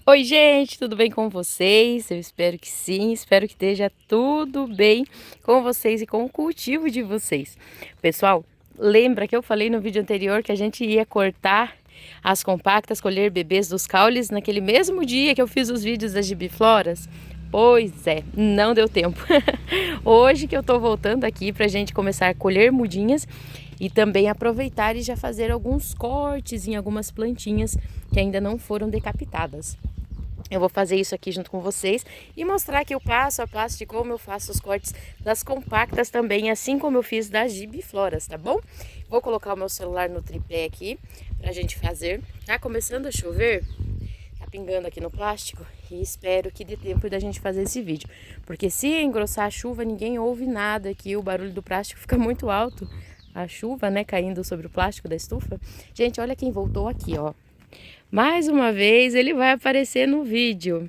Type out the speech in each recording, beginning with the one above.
Oi gente, tudo bem com vocês? Eu espero que sim, espero que esteja tudo bem com vocês e com o cultivo de vocês. Pessoal, lembra que eu falei no vídeo anterior que a gente ia cortar as compactas, colher bebês dos caules naquele mesmo dia que eu fiz os vídeos das gibifloras? Pois é, não deu tempo. Hoje que eu tô voltando aqui pra gente começar a colher mudinhas e também aproveitar e já fazer alguns cortes em algumas plantinhas que ainda não foram decapitadas. Eu vou fazer isso aqui junto com vocês e mostrar aqui o passo a passo de como eu faço os cortes das compactas também, assim como eu fiz das gibifloras, tá bom? Vou colocar o meu celular no tripé aqui pra gente fazer. Tá começando a chover, tá pingando aqui no plástico e espero que dê tempo da gente fazer esse vídeo. Porque se engrossar a chuva, ninguém ouve nada aqui, o barulho do plástico fica muito alto. A chuva, né, caindo sobre o plástico da estufa. Gente, olha quem voltou aqui, ó. Mais uma vez ele vai aparecer no vídeo.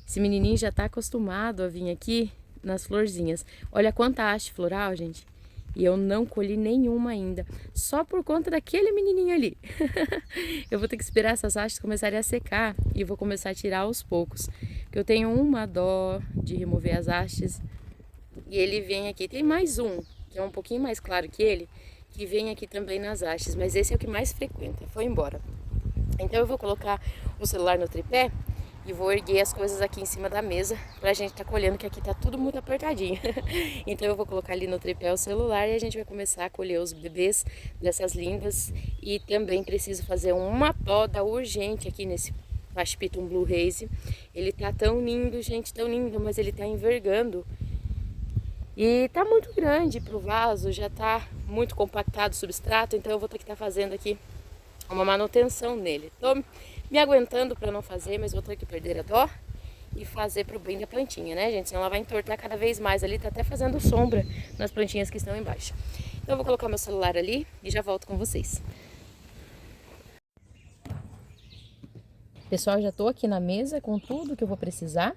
Esse menininho já tá acostumado a vir aqui nas florzinhas. Olha quanta haste floral, gente. E eu não colhi nenhuma ainda. Só por conta daquele menininho ali. Eu vou ter que esperar essas hastes começarem a secar. E vou começar a tirar aos poucos. Porque eu tenho uma dó de remover as hastes. E ele vem aqui. Tem mais um, que é um pouquinho mais claro que ele, que vem aqui também nas hastes. Mas esse é o que mais frequenta. Foi embora. Então eu vou colocar o celular no tripé e vou erguer as coisas aqui em cima da mesa pra gente tá colhendo, que aqui tá tudo muito apertadinho. Então eu vou colocar ali no tripé o celular e a gente vai começar a colher os bebês dessas lindas. E também preciso fazer uma poda urgente aqui nesse Washington Blue Haze. Ele tá tão lindo, gente, tão lindo, mas ele tá envergando. E tá muito grande pro vaso, já tá muito compactado o substrato, então eu vou ter que estar fazendo aqui uma manutenção nele. Tô me aguentando para não fazer, mas vou ter que perder a dó e fazer pro bem da plantinha, né, gente? Senão ela vai entortar cada vez mais ali, tá até fazendo sombra nas plantinhas que estão embaixo. Então eu vou colocar meu celular ali e já volto com vocês. Pessoal, já tô aqui na mesa com tudo que eu vou precisar.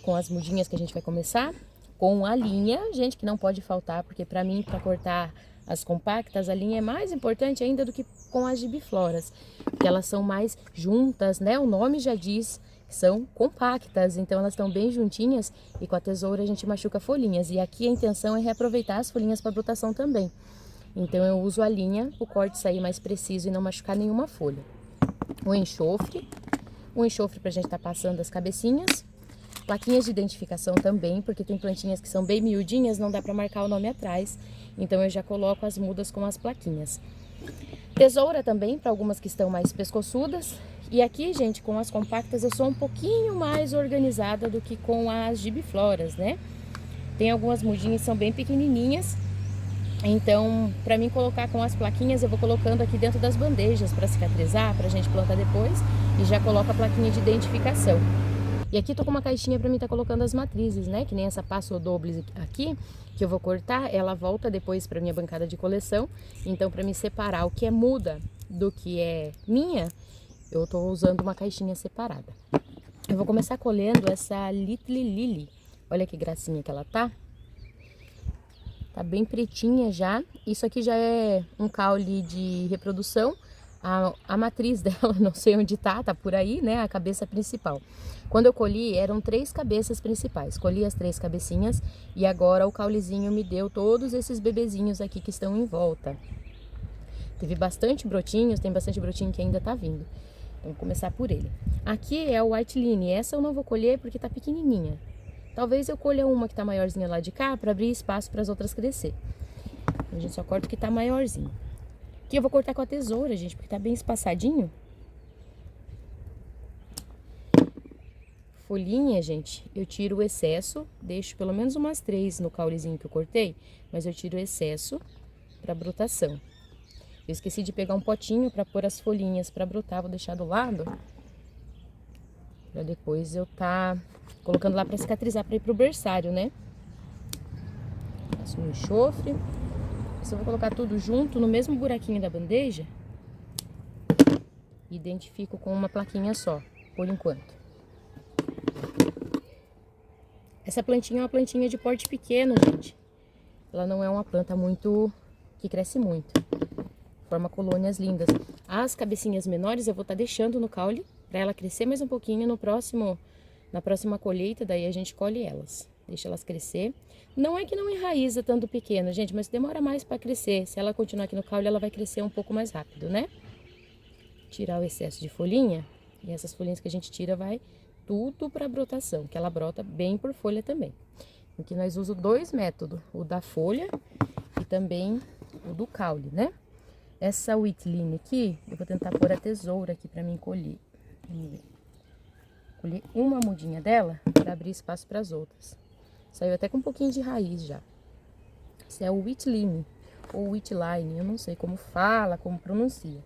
Com as mudinhas que a gente vai começar, com a linha, gente, que não pode faltar, porque para mim, para cortar as compactas, a linha é mais importante ainda do que com as gibifloras, porque elas são mais juntas, né? O nome já diz que são compactas, então elas estão bem juntinhas e com a tesoura a gente machuca folhinhas. E aqui a intenção é reaproveitar as folhinhas para brotação também. Então eu uso a linha, o corte sair mais preciso e não machucar nenhuma folha. O enxofre para a gente estar passando as cabecinhas. Plaquinhas de identificação também, porque tem plantinhas que são bem miudinhas, não dá para marcar o nome atrás. Então eu já coloco as mudas com as plaquinhas. Tesoura também, para algumas que estão mais pescoçudas. E aqui, gente, com as compactas eu sou um pouquinho mais organizada do que com as gibifloras, né? Tem algumas mudinhas que são bem pequenininhas. Então, para mim colocar com as plaquinhas, eu vou colocando aqui dentro das bandejas para cicatrizar, para a gente plantar depois. E já coloco a plaquinha de identificação. E aqui tô com uma caixinha para mim estar colocando as matrizes, né? Que nem essa Paso Dobles aqui, que eu vou cortar, ela volta depois para minha bancada de coleção. Então, para me separar o que é muda do que é minha, eu tô usando uma caixinha separada. Eu vou começar colhendo essa Little Lily. Olha que gracinha que ela tá. Tá bem pretinha já. Isso aqui já é um caule de reprodução. A matriz dela, não sei onde tá por aí, né? A cabeça principal. Quando eu colhi, eram 3 cabeças principais. Colhi as 3 cabecinhas e agora o caulezinho me deu todos esses bebezinhos aqui que estão em volta. Teve bastante brotinhos, tem bastante brotinho que ainda tá vindo. Então, vou começar por ele. Aqui é o White Line. Essa eu não vou colher porque tá pequenininha. Talvez eu colha uma que tá maiorzinha lá de cá para abrir espaço para as outras crescer. A gente só corta o que tá maiorzinho. Aqui eu vou cortar com a tesoura, gente, porque tá bem espaçadinho. Folhinha, gente, eu tiro o excesso, deixo pelo menos umas 3 no caulezinho que eu cortei, mas eu tiro o excesso para brotação. Eu esqueci de pegar um potinho para pôr as folhinhas para brotar, vou deixar do lado. Para depois eu tá colocando lá para cicatrizar, para ir pro berçário, né? Passo um enxofre. Eu vou colocar tudo junto no mesmo buraquinho da bandeja. Identifico com uma plaquinha só, por enquanto. Essa plantinha é uma plantinha de porte pequeno, gente. Ela não é uma planta que cresce muito. Forma colônias lindas. As cabecinhas menores eu vou estar deixando no caule para ela crescer mais um pouquinho na próxima colheita, daí a gente colhe elas. Deixa elas crescer. Não é que não enraiza tanto pequeno, gente, mas demora mais para crescer. Se ela continuar aqui no caule, ela vai crescer um pouco mais rápido, né? Tirar o excesso de folhinha. E essas folhinhas que a gente tira vai tudo para brotação, que ela brota bem por folha também. Aqui nós usamos 2 métodos, o da folha e também o do caule, né? Essa wheatline aqui, eu vou tentar pôr a tesoura aqui para mim colher. Colher uma mudinha dela para abrir espaço para as outras. Saiu até com um pouquinho de raiz já. Esse é o wheatline ou wheatline, eu não sei como fala, como pronuncia.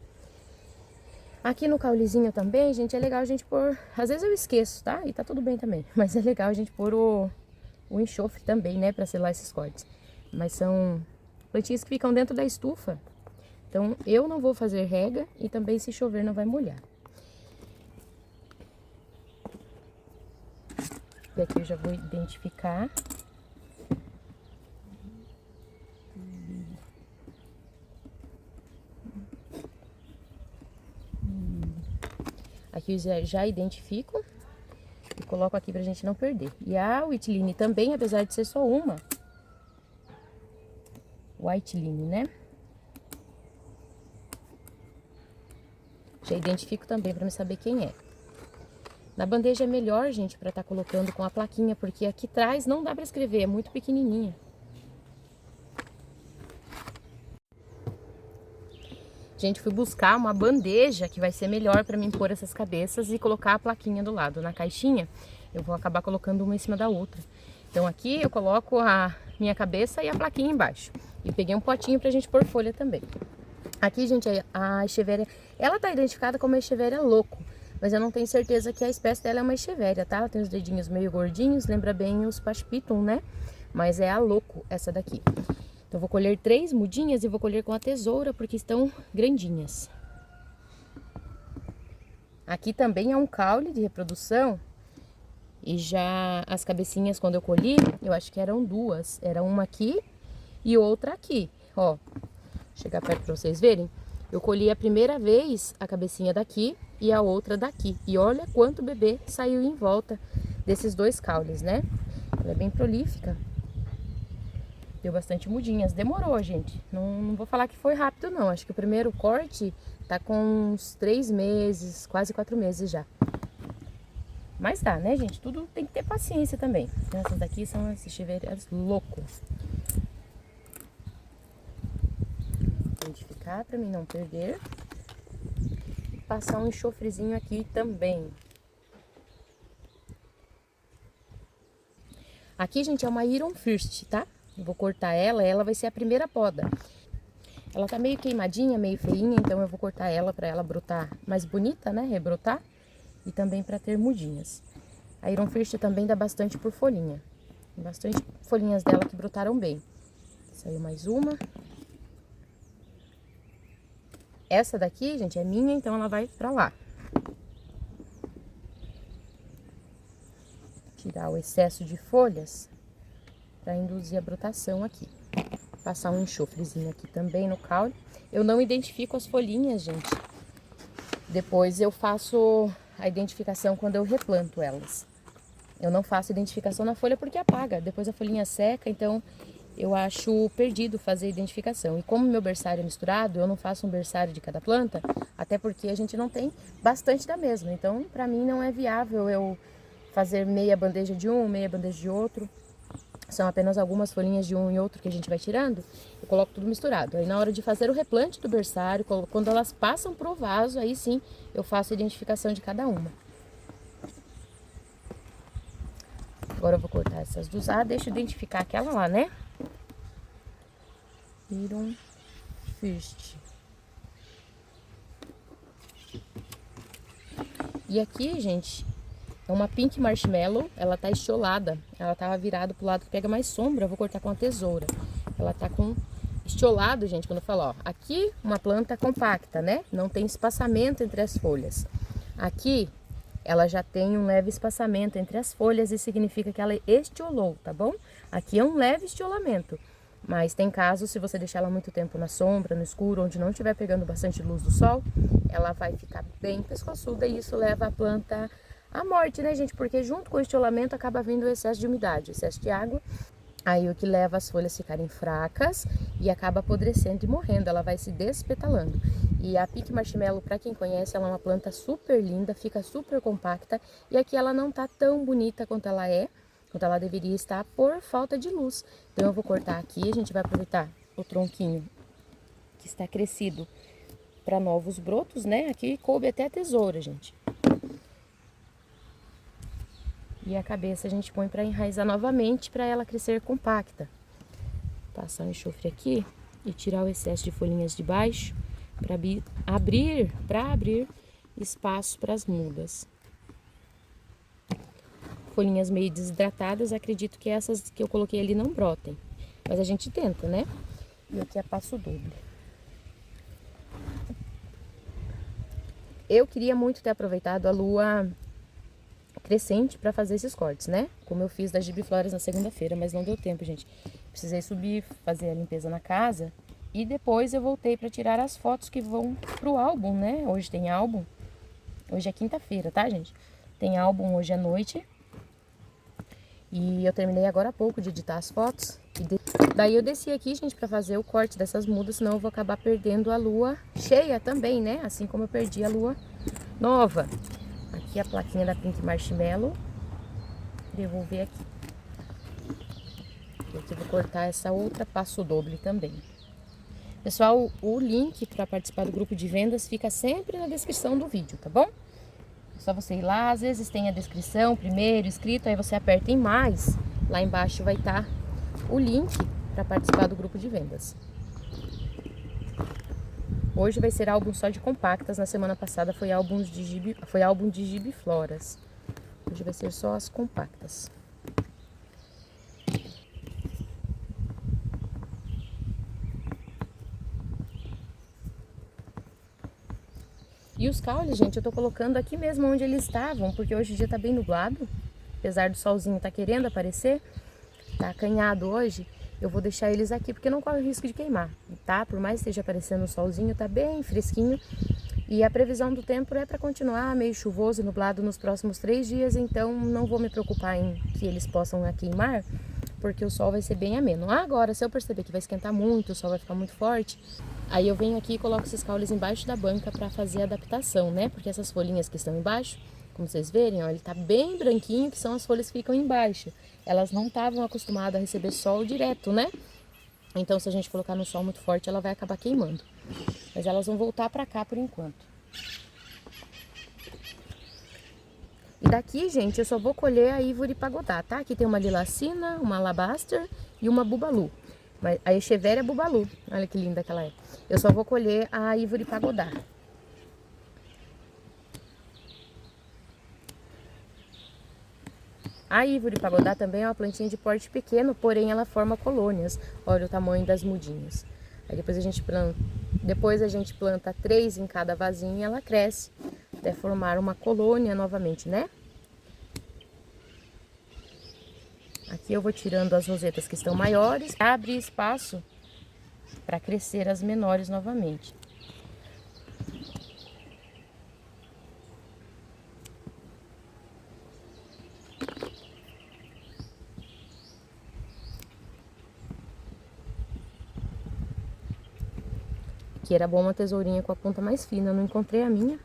Aqui no caulezinho também, gente, é legal a gente pôr... Às vezes eu esqueço, tá? E tá tudo bem também. Mas é legal a gente pôr o enxofre também, né? Pra selar esses cortes. Mas são plantinhas que ficam dentro da estufa. Então, eu não vou fazer rega e também se chover não vai molhar. E aqui eu já vou identificar. Aqui eu já identifico e coloco aqui pra gente não perder. E a wheatline também, apesar de ser só uma, wheatline, né? Já identifico também pra me saber quem é. Na bandeja é melhor, gente, pra estar colocando com a plaquinha, porque aqui atrás não dá pra escrever, é muito pequenininha. Gente, fui buscar uma bandeja que vai ser melhor pra mim pôr essas cabeças e colocar a plaquinha do lado. Na caixinha, eu vou acabar colocando uma em cima da outra. Então aqui eu coloco a minha cabeça e a plaquinha embaixo. E peguei um potinho pra gente pôr folha também. Aqui, gente, a echeveria, ela tá identificada como echeveria louco. Mas eu não tenho certeza que a espécie dela é uma echeveria, tá? Ela tem os dedinhos meio gordinhos, lembra bem os paspitum, né? Mas é a louco essa daqui. Então, eu vou colher 3 mudinhas e vou colher com a tesoura, porque estão grandinhas. Aqui também é um caule de reprodução. E já as cabecinhas, quando eu colhi, eu acho que eram 2. Era uma aqui e outra aqui, ó. Vou chegar perto pra vocês verem. Eu colhi a primeira vez a cabecinha daqui e a outra daqui. E olha quanto bebê saiu em volta desses 2 caules, né? Ela é bem prolífica. Deu bastante mudinhas. Demorou, gente. Não vou falar que foi rápido, não. Acho que o primeiro corte tá com uns 3 meses, quase 4 meses já. Mas dá, né, gente? Tudo tem que ter paciência também. Então, essas daqui são as echeverias loucos. Identificar pra mim não perder. Passar um enxofrezinho aqui também. Aqui, gente, é uma Iron First, tá? Eu vou cortar ela vai ser a primeira poda. Ela tá meio queimadinha, meio feinha, então eu vou cortar ela pra ela brotar mais bonita, né? Rebrotar. E também pra ter mudinhas. A Iron First também dá bastante por folhinha. Tem bastante folhinhas dela que brotaram bem. Saiu mais uma. Essa daqui, gente, é minha, então ela vai pra lá. Tirar o excesso de folhas para induzir a brotação aqui. Passar um enxofrezinho aqui também no caule. Eu não identifico as folhinhas, gente. Depois eu faço a identificação quando eu replanto elas. Eu não faço identificação na folha porque apaga. Depois a folhinha seca, então eu acho perdido fazer a identificação. E como meu berçário é misturado, eu não faço um berçário de cada planta, até porque a gente não tem bastante da mesma. Então, para mim não é viável eu fazer meia bandeja de um, meia bandeja de outro. São apenas algumas folhinhas de um e outro que a gente vai tirando. Eu coloco tudo misturado. Aí na hora de fazer o replante do berçário, quando elas passam pro vaso, aí sim eu faço a identificação de cada uma. Agora eu vou cortar essas duas. Ah, deixa eu identificar aquela lá, né? Iron First. E aqui, gente, é uma pink marshmallow, ela tá estiolada, ela tava virada pro lado que pega mais sombra, eu vou cortar com a tesoura. Ela tá com estiolado, gente, quando eu falo, ó, aqui uma planta compacta, né? Não tem espaçamento entre as folhas. Aqui ela já tem um leve espaçamento entre as folhas e significa que ela estiolou, tá bom? Aqui é um leve estiolamento, mas tem casos, se você deixar ela muito tempo na sombra, no escuro, onde não estiver pegando bastante luz do sol, ela vai ficar bem pescoçuda e isso leva a planta à morte, né, gente? Porque junto com o estiolamento acaba vindo o excesso de umidade, excesso de água, aí o que leva as folhas a ficarem fracas e acaba apodrecendo e morrendo, ela vai se despetalando. E a Pink Marshmallow, para quem conhece, ela é uma planta super linda, fica super compacta e aqui ela não tá tão bonita quanto ela deveria estar por falta de luz. Então eu vou cortar aqui, a gente vai aproveitar o tronquinho que está crescido para novos brotos, né? Aqui coube até a tesoura, gente. E a cabeça a gente põe para enraizar novamente, para ela crescer compacta. Passar o enxofre aqui e tirar o excesso de folhinhas de baixo para abrir espaço para as mudas. Folhinhas meio desidratadas, acredito que essas que eu coloquei ali não brotem. Mas a gente tenta, né? E aqui é passo doble. Eu queria muito ter aproveitado a lua crescente para fazer esses cortes, né? Como eu fiz das gibifloras na segunda-feira, mas não deu tempo, gente. Precisei subir, fazer a limpeza na casa e depois eu voltei para tirar as fotos que vão pro álbum, né? Hoje tem álbum. Hoje é quinta-feira, tá, gente? Tem álbum hoje à noite. E eu terminei agora há pouco de editar as fotos. Daí eu desci aqui, gente, para fazer o corte dessas mudas, senão eu vou acabar perdendo a lua cheia também, né? Assim como eu perdi a lua nova. Aqui a plaquinha da Pink Marshmallow. Devolver aqui. E aqui eu vou cortar essa outra passo doble também. Pessoal, o link para participar do grupo de vendas fica sempre na descrição do vídeo, tá bom? É só você ir lá, às vezes tem a descrição primeiro, escrito, aí você aperta em mais. Lá embaixo vai estar o link para participar do grupo de vendas. Hoje vai ser álbum só de compactas, na semana passada foi álbum de gibifloras. Hoje vai ser só as compactas. E os caules, gente, eu tô colocando aqui mesmo onde eles estavam, porque hoje o dia tá bem nublado. Apesar do solzinho tá querendo aparecer, tá acanhado hoje, eu vou deixar eles aqui, porque não corre o risco de queimar, tá? Por mais que esteja aparecendo o solzinho, tá bem fresquinho. E a previsão do tempo é para continuar meio chuvoso e nublado nos próximos 3 dias, então não vou me preocupar em que eles possam queimar, porque o sol vai ser bem ameno. Agora, se eu perceber que vai esquentar muito, o sol vai ficar muito forte, aí eu venho aqui e coloco esses caules embaixo da banca para fazer a adaptação, né? Porque essas folhinhas que estão embaixo, como vocês verem, ó, ele tá bem branquinho, que são as folhas que ficam embaixo. Elas não estavam acostumadas a receber sol direto, né? Então, se a gente colocar no sol muito forte, ela vai acabar queimando. Mas elas vão voltar para cá por enquanto. E daqui, gente, eu só vou colher a Ivory Pagoda, tá? Aqui tem uma Lilacina, uma Alabaster e uma Bubalu. A Echeveria Bubalu, olha que linda que ela é. Eu só vou colher a Ivory Pagoda. A Ivory Pagoda também é uma plantinha de porte pequeno, porém ela forma colônias. Olha o tamanho das mudinhas. Aí depois a gente planta 3 em cada vasinho e ela cresce até formar uma colônia novamente, né? Aqui eu vou tirando as rosetas que estão maiores, abre espaço para crescer as menores novamente. Aqui era bom uma tesourinha com a ponta mais fina, eu não encontrei a minha.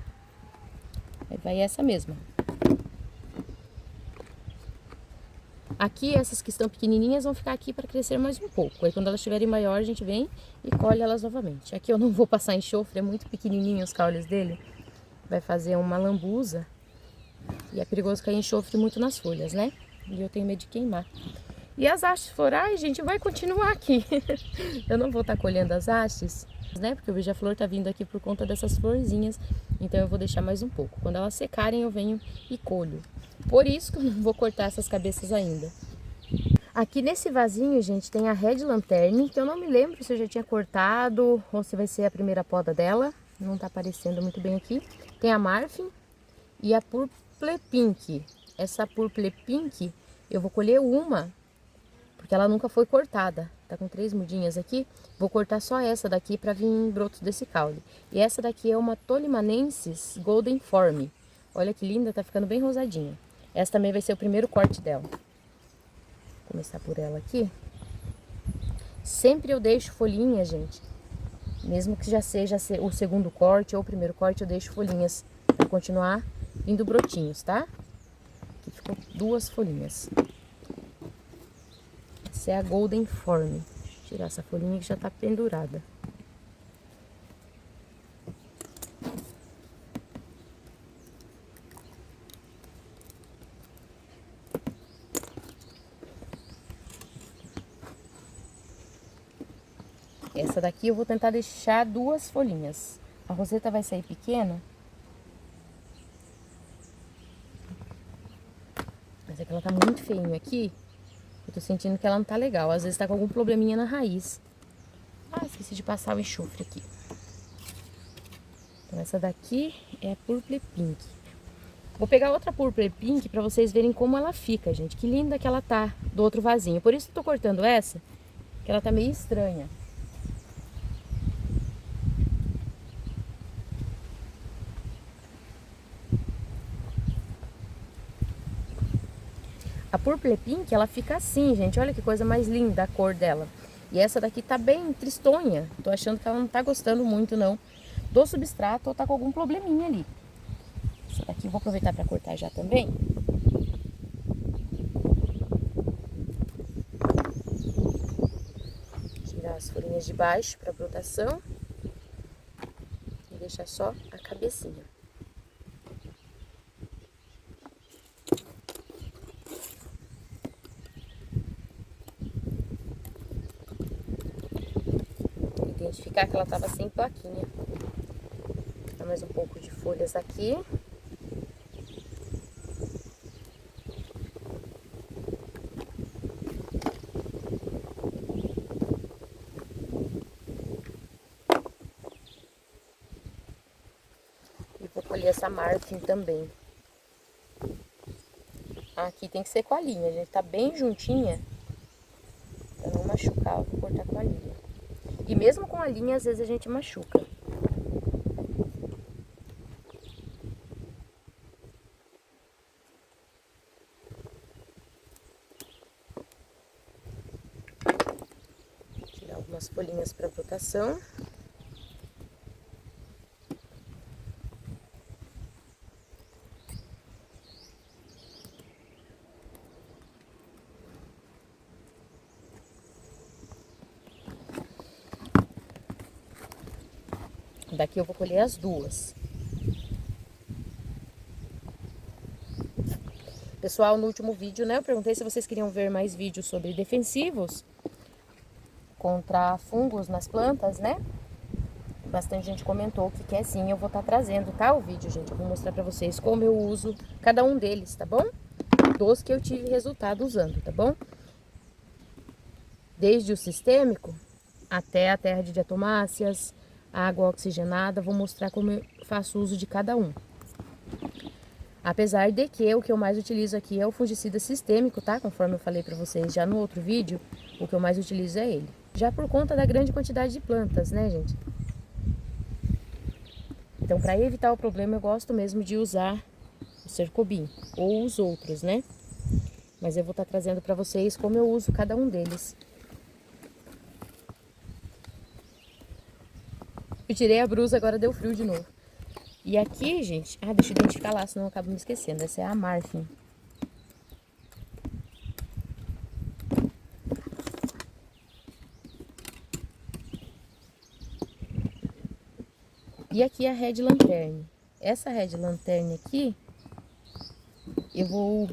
Aí vai essa mesma. Aqui, essas que estão pequenininhas vão ficar aqui para crescer mais um pouco. Aí quando elas estiverem maior, a gente vem e colhe elas novamente. Aqui eu não vou passar enxofre, é muito pequenininho os caules dele. Vai fazer uma lambuza. E é perigoso cair enxofre muito nas folhas, né? E eu tenho medo de queimar. E as hastes florais, gente, vai continuar aqui. Eu não vou estar colhendo as hastes, né? Porque o beija-flor tá vindo aqui por conta dessas florzinhas, então eu vou deixar mais um pouco. Quando elas secarem eu venho e colho. Por isso que eu não vou cortar essas cabeças ainda. Aqui nesse vasinho, gente, tem a Red Lanterne, que eu não me lembro se eu já tinha cortado ou se vai ser a primeira poda dela. Não tá aparecendo muito bem aqui. Tem a Marfim e a Purple Pink. Essa Purple Pink eu vou colher uma, porque ela nunca foi cortada. Tá com 3 mudinhas aqui. Vou cortar só essa daqui para vir brotos desse caule. E essa daqui é uma Tolimanensis Golden Form. Olha que linda, tá ficando bem rosadinha. Essa também vai ser o primeiro corte dela. Vou começar por ela aqui. Sempre eu deixo folhinha, gente. Mesmo que já seja o segundo corte ou o primeiro corte, eu deixo folhinhas para continuar vindo brotinhos, tá? Aqui ficou 2 folhinhas. Essa é a Golden Form. Vou tirar essa folhinha que já tá pendurada. Essa daqui eu vou tentar deixar 2 folhinhas. A roseta vai sair pequena. Mas é que ela tá muito feinha aqui. Eu tô sentindo que ela não tá legal. Às vezes tá com algum probleminha na raiz. Ah, esqueci de passar o enxofre aqui. Então essa daqui é a Purple Pink. Vou pegar outra Purple Pink pra vocês verem como ela fica, gente. Que linda que ela tá do outro vasinho. Por isso que eu tô cortando essa, que ela tá meio estranha. A Purple Pink, ela fica assim, gente. Olha que coisa mais linda a cor dela. E essa daqui tá bem tristonha. Tô achando que ela não tá gostando muito, não, do substrato ou tá com algum probleminha ali. Essa daqui eu vou aproveitar pra cortar já também. Tirar as folhinhas de baixo pra brotação. E deixar só a cabecinha. Identificar que ela tava sem plaquinha. Vou dar mais um pouco de folhas aqui. E vou colher essa Marfim também. Aqui tem que ser com a linha, gente. Tá bem juntinha. Pra não machucar, eu vou cortar com a linha. E mesmo com a linha, às vezes a gente machuca. Vou tirar algumas folhinhas para brotação. Daqui eu vou colher as 2. Pessoal, no último vídeo, né, eu perguntei se vocês queriam ver mais vídeos sobre defensivos contra fungos nas plantas, né? Bastante gente comentou que quer sim, eu vou estar trazendo, tá? O vídeo, gente, eu vou mostrar pra vocês como eu uso cada um deles, tá bom? Dos que eu tive resultado usando, tá bom? Desde o sistêmico até a terra de diatomáceas, a água oxigenada, vou mostrar como eu faço uso de cada um. Apesar de que o que eu mais utilizo aqui é o fungicida sistêmico, tá? Conforme eu falei pra vocês já no outro vídeo, o que eu mais utilizo é ele. Já por conta da grande quantidade de plantas, né, gente? Então, para evitar o problema, eu gosto mesmo de usar o Cercobin ou os outros, né? Mas eu vou estar trazendo para vocês como eu uso cada um deles. Eu tirei a blusa, agora deu frio de novo. E aqui, gente... Ah, deixa eu identificar lá, senão eu acabo me esquecendo. Essa é a Marfim. E aqui é a Red Lanterne. Essa Red Lanterne aqui, eu vou...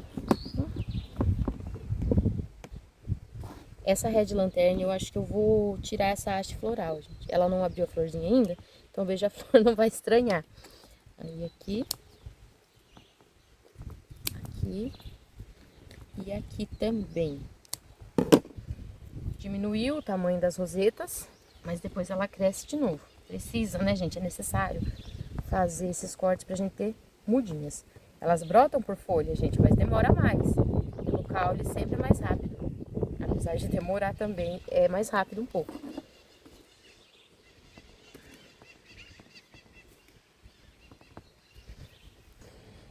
Essa Red Lanterne, eu acho que eu vou tirar essa haste floral, gente. Ela não abriu a florzinha ainda, então o beija-flor não vai estranhar. Aí aqui. Aqui. E aqui também. Diminuiu o tamanho das rosetas, mas depois ela cresce de novo. Precisa, né, gente? É necessário fazer esses cortes pra gente ter mudinhas. Elas brotam por folha, gente, mas demora mais. Pelo caule sempre é mais rápido. Apesar de demorar também, é mais rápido um pouco.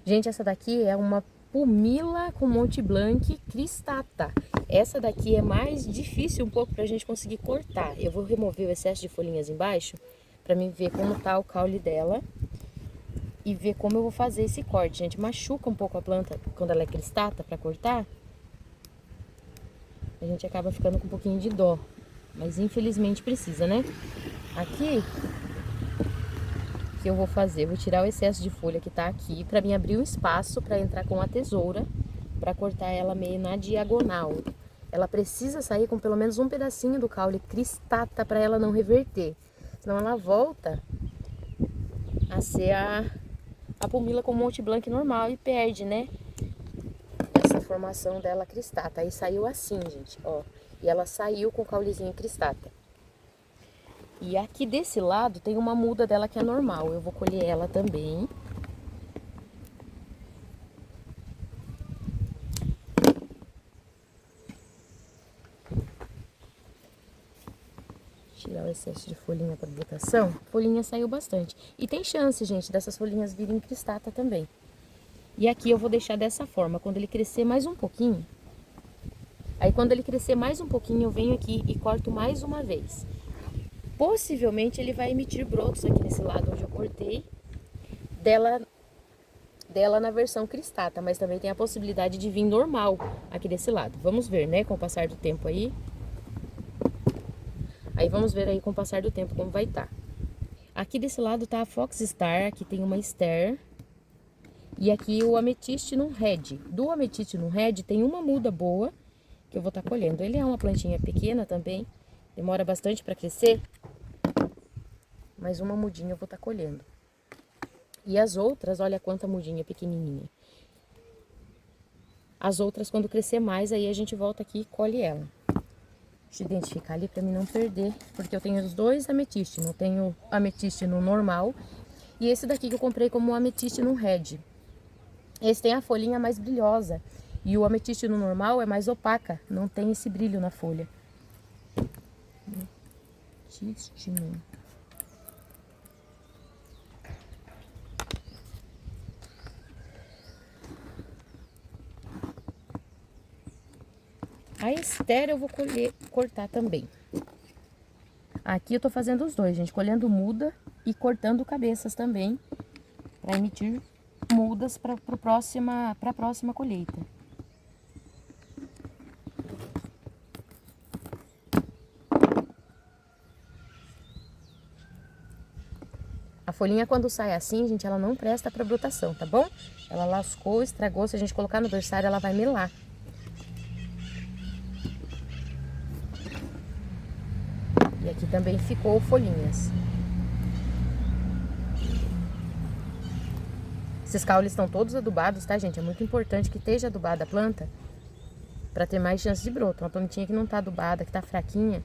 Gente, essa daqui é uma Pumila com Mont Blanc cristata. Essa daqui é mais difícil um pouco pra gente conseguir cortar. Eu vou remover o excesso de folhinhas embaixo pra mim ver como tá o caule dela e ver como eu vou fazer esse corte. Gente, machuca um pouco a planta quando ela é cristata pra cortar. A gente acaba ficando com um pouquinho de dó, mas infelizmente precisa, né? Aqui, o que eu vou fazer? Eu vou tirar o excesso de folha que tá aqui, pra mim abrir um espaço pra entrar com a tesoura, pra cortar ela meio na diagonal. Ela precisa sair com pelo menos um pedacinho do caule cristata pra ela não reverter, senão ela volta a ser a Pumila com Mont Blanc normal e perde, né? Essa formação dela cristata. Aí saiu assim, gente, ó. E ela saiu com o caulezinho cristata. E aqui desse lado tem uma muda dela que é normal. Eu vou colher ela também. Tirar o excesso de folhinha para botação. Folhinha saiu bastante. E tem chance, gente, dessas folhinhas virem cristata também. E aqui eu vou deixar dessa forma. Quando ele crescer mais um pouquinho, aí quando ele crescer mais um pouquinho, eu venho aqui e corto mais uma vez. Possivelmente ele vai emitir brotos aqui nesse lado onde eu cortei, dela na versão cristata, mas também tem a possibilidade de vir normal aqui desse lado. Vamos ver, né, com o passar do tempo aí. Aí vamos ver aí com o passar do tempo como vai estar. Aqui desse lado tá a Fox Star, aqui tem uma Ster. E aqui o Amethyst Red. Do Amethyst Red tem uma muda boa que eu vou estar colhendo. Ele é uma plantinha pequena também, demora bastante para crescer. Mas uma mudinha eu vou estar colhendo. E as outras, olha quanta mudinha pequenininha. As outras, quando crescer mais, aí a gente volta aqui e colhe ela. Deixa eu identificar ali pra mim não perder, porque eu tenho os dois ametiste. Não tenho ametiste no normal e esse daqui que eu comprei como ametiste no red. Esse tem a folhinha mais brilhosa e o ametiste no normal é mais opaca, não tem esse brilho na folha. Ametiste no... A Ester eu vou cortar também. Aqui eu tô fazendo os dois, gente, colhendo muda e cortando cabeças também, para emitir mudas para a próxima colheita. A folhinha quando sai assim, gente, ela não presta para brotação, tá bom? Ela lascou, estragou, se a gente colocar no berçário ela vai melar. E aqui também ficou folhinhas. Esses caules estão todos adubados, tá, gente? É muito importante que esteja adubada a planta para ter mais chance de broto. Uma plantinha que não tá adubada, que tá fraquinha,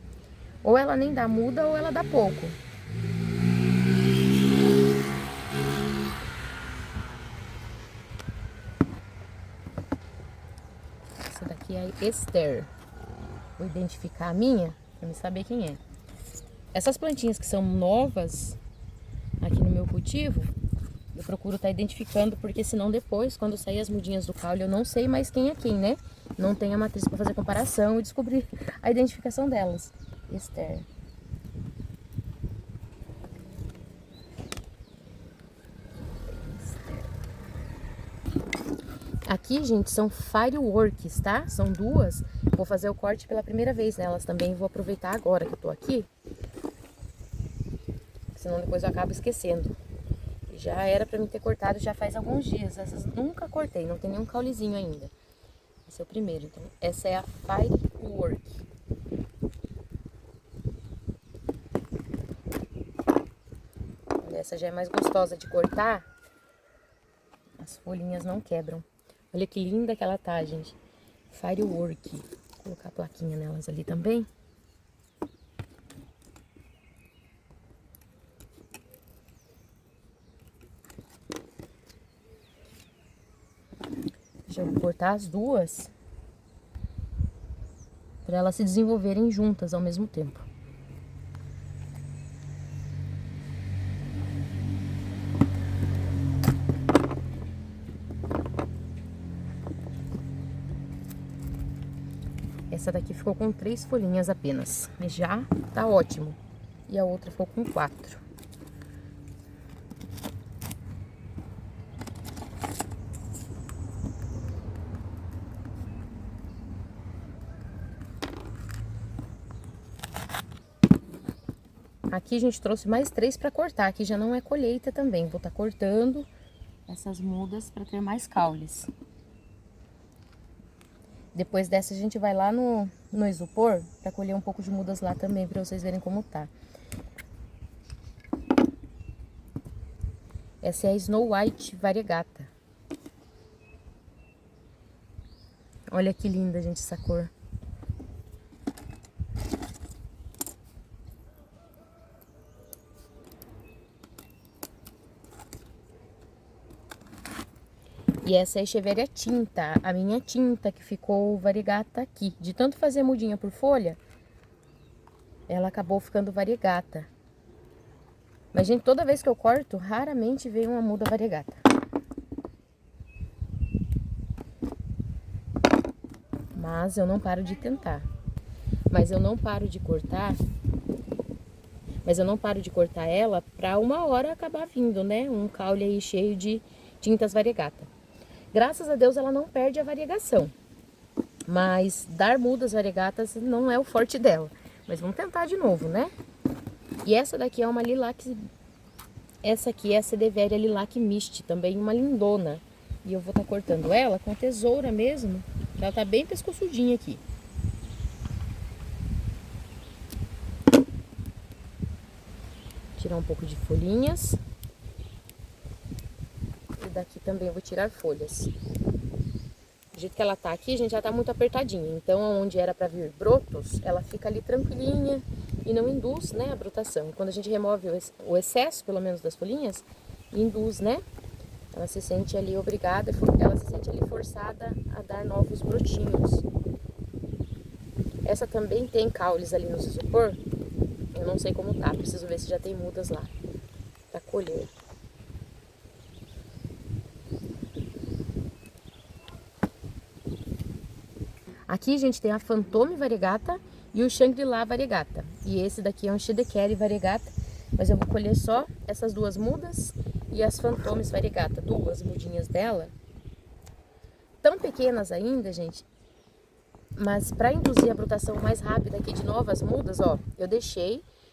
ou ela nem dá muda ou ela dá pouco. Essa daqui é a Ester. Vou identificar a minha para me saber quem é. Essas plantinhas que são novas aqui no meu cultivo, eu procuro estar identificando, porque senão depois, quando sair as mudinhas do caule, eu não sei mais quem é quem, né? Não tem a matriz para fazer comparação e descobrir a identificação delas. Ester. Aqui, gente, são Fireworks, tá? São duas. Vou fazer o corte pela primeira vez nelas também. Vou aproveitar agora que eu tô aqui. Senão depois eu acabo esquecendo. Já era pra mim ter cortado já faz alguns dias. Essas nunca cortei, não tem nenhum caulezinho ainda. Esse é o primeiro, então. Essa é a Firework. Olha, essa já é mais gostosa de cortar. As folhinhas não quebram. Olha que linda que ela tá, gente. Firework. Vou colocar a plaquinha nelas ali também. Já vou cortar as duas para elas se desenvolverem juntas ao mesmo tempo. Essa daqui ficou com 3 folhinhas apenas, mas já tá ótimo. E a outra ficou com 4. Aqui a gente trouxe mais 3 para cortar, aqui já não é colheita também. Vou estar cortando essas mudas para ter mais caules. Depois dessa a gente vai lá no isopor para colher um pouco de mudas lá também, para vocês verem como tá. Essa é a Snow White variegata. Olha que linda, gente, essa cor. E essa é a Echeveria tinta, a minha tinta que ficou variegata aqui. De tanto fazer mudinha por folha, ela acabou ficando variegata. Mas, gente, toda vez que eu corto, raramente vem uma muda variegata. Mas eu não paro de tentar. Mas eu não paro de cortar. Mas eu não paro de cortar ela pra uma hora acabar vindo, né? Um caule aí cheio de tintas variegata. Graças a Deus ela não perde a variegação. Mas dar mudas variegatas não é o forte dela. Mas vamos tentar de novo, né? E essa daqui é uma lilac. Essa aqui é a Sedeveria Lilac Mist, também uma lindona. E eu vou estar cortando ela com a tesoura mesmo, que ela tá bem pescoçudinha aqui. Tirar um pouco de folhinhas. E daqui também eu vou tirar folhas. Do jeito que ela tá aqui, gente, já tá muito apertadinha. Então, onde era pra vir brotos, ela fica ali tranquilinha e não induz, né, a brotação. Quando a gente remove o excesso, pelo menos das folhinhas, induz, né? Ela se sente ali obrigada, ela se sente ali forçada a dar novos brotinhos. Essa também tem caules ali no isopor. Eu não sei como tá, preciso ver se já tem mudas lá pra colher. Aqui, gente, tem a Fantôme variegata e o Shangri-La variegata. E esse daqui é um Shidekeri variegata, mas eu vou colher só essas duas mudas e as Fantômes variegata, 2 mudinhas dela. Tão pequenas ainda, gente, mas para induzir a brotação mais rápida aqui de novas mudas, ó,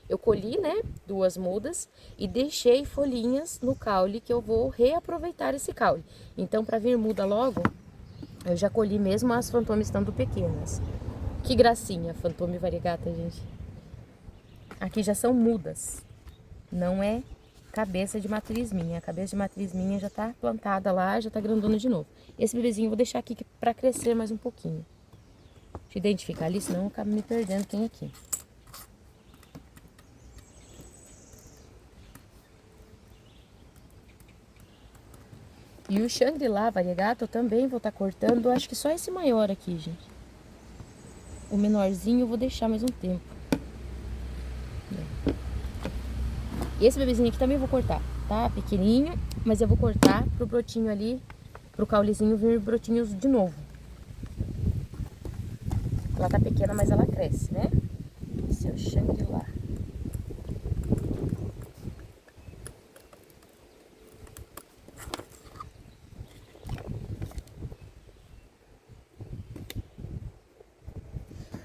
eu colhi, né, 2 mudas e deixei folhinhas no caule que eu vou reaproveitar esse caule. Então, para vir muda logo, eu já colhi mesmo as Fantômes estando pequenas. Que gracinha, Fantôme variegata, gente. Aqui já são mudas. Não é cabeça de matriz minha. A cabeça de matriz minha já tá plantada lá, já tá grandona de novo. Esse bebezinho eu vou deixar aqui pra crescer mais um pouquinho. Deixa eu identificar ali, senão eu acabo me perdendo quem é aqui. E o Shangri-La variegata eu também vou estar cortando, acho que só esse maior aqui, gente. O menorzinho eu vou deixar mais um tempo. E esse bebezinho aqui também eu vou cortar, tá? Pequenininho, mas eu vou cortar pro brotinho ali, pro caulezinho vir brotinhos de novo. Ela tá pequena, mas ela cresce, né? Esse é o Shangri-La.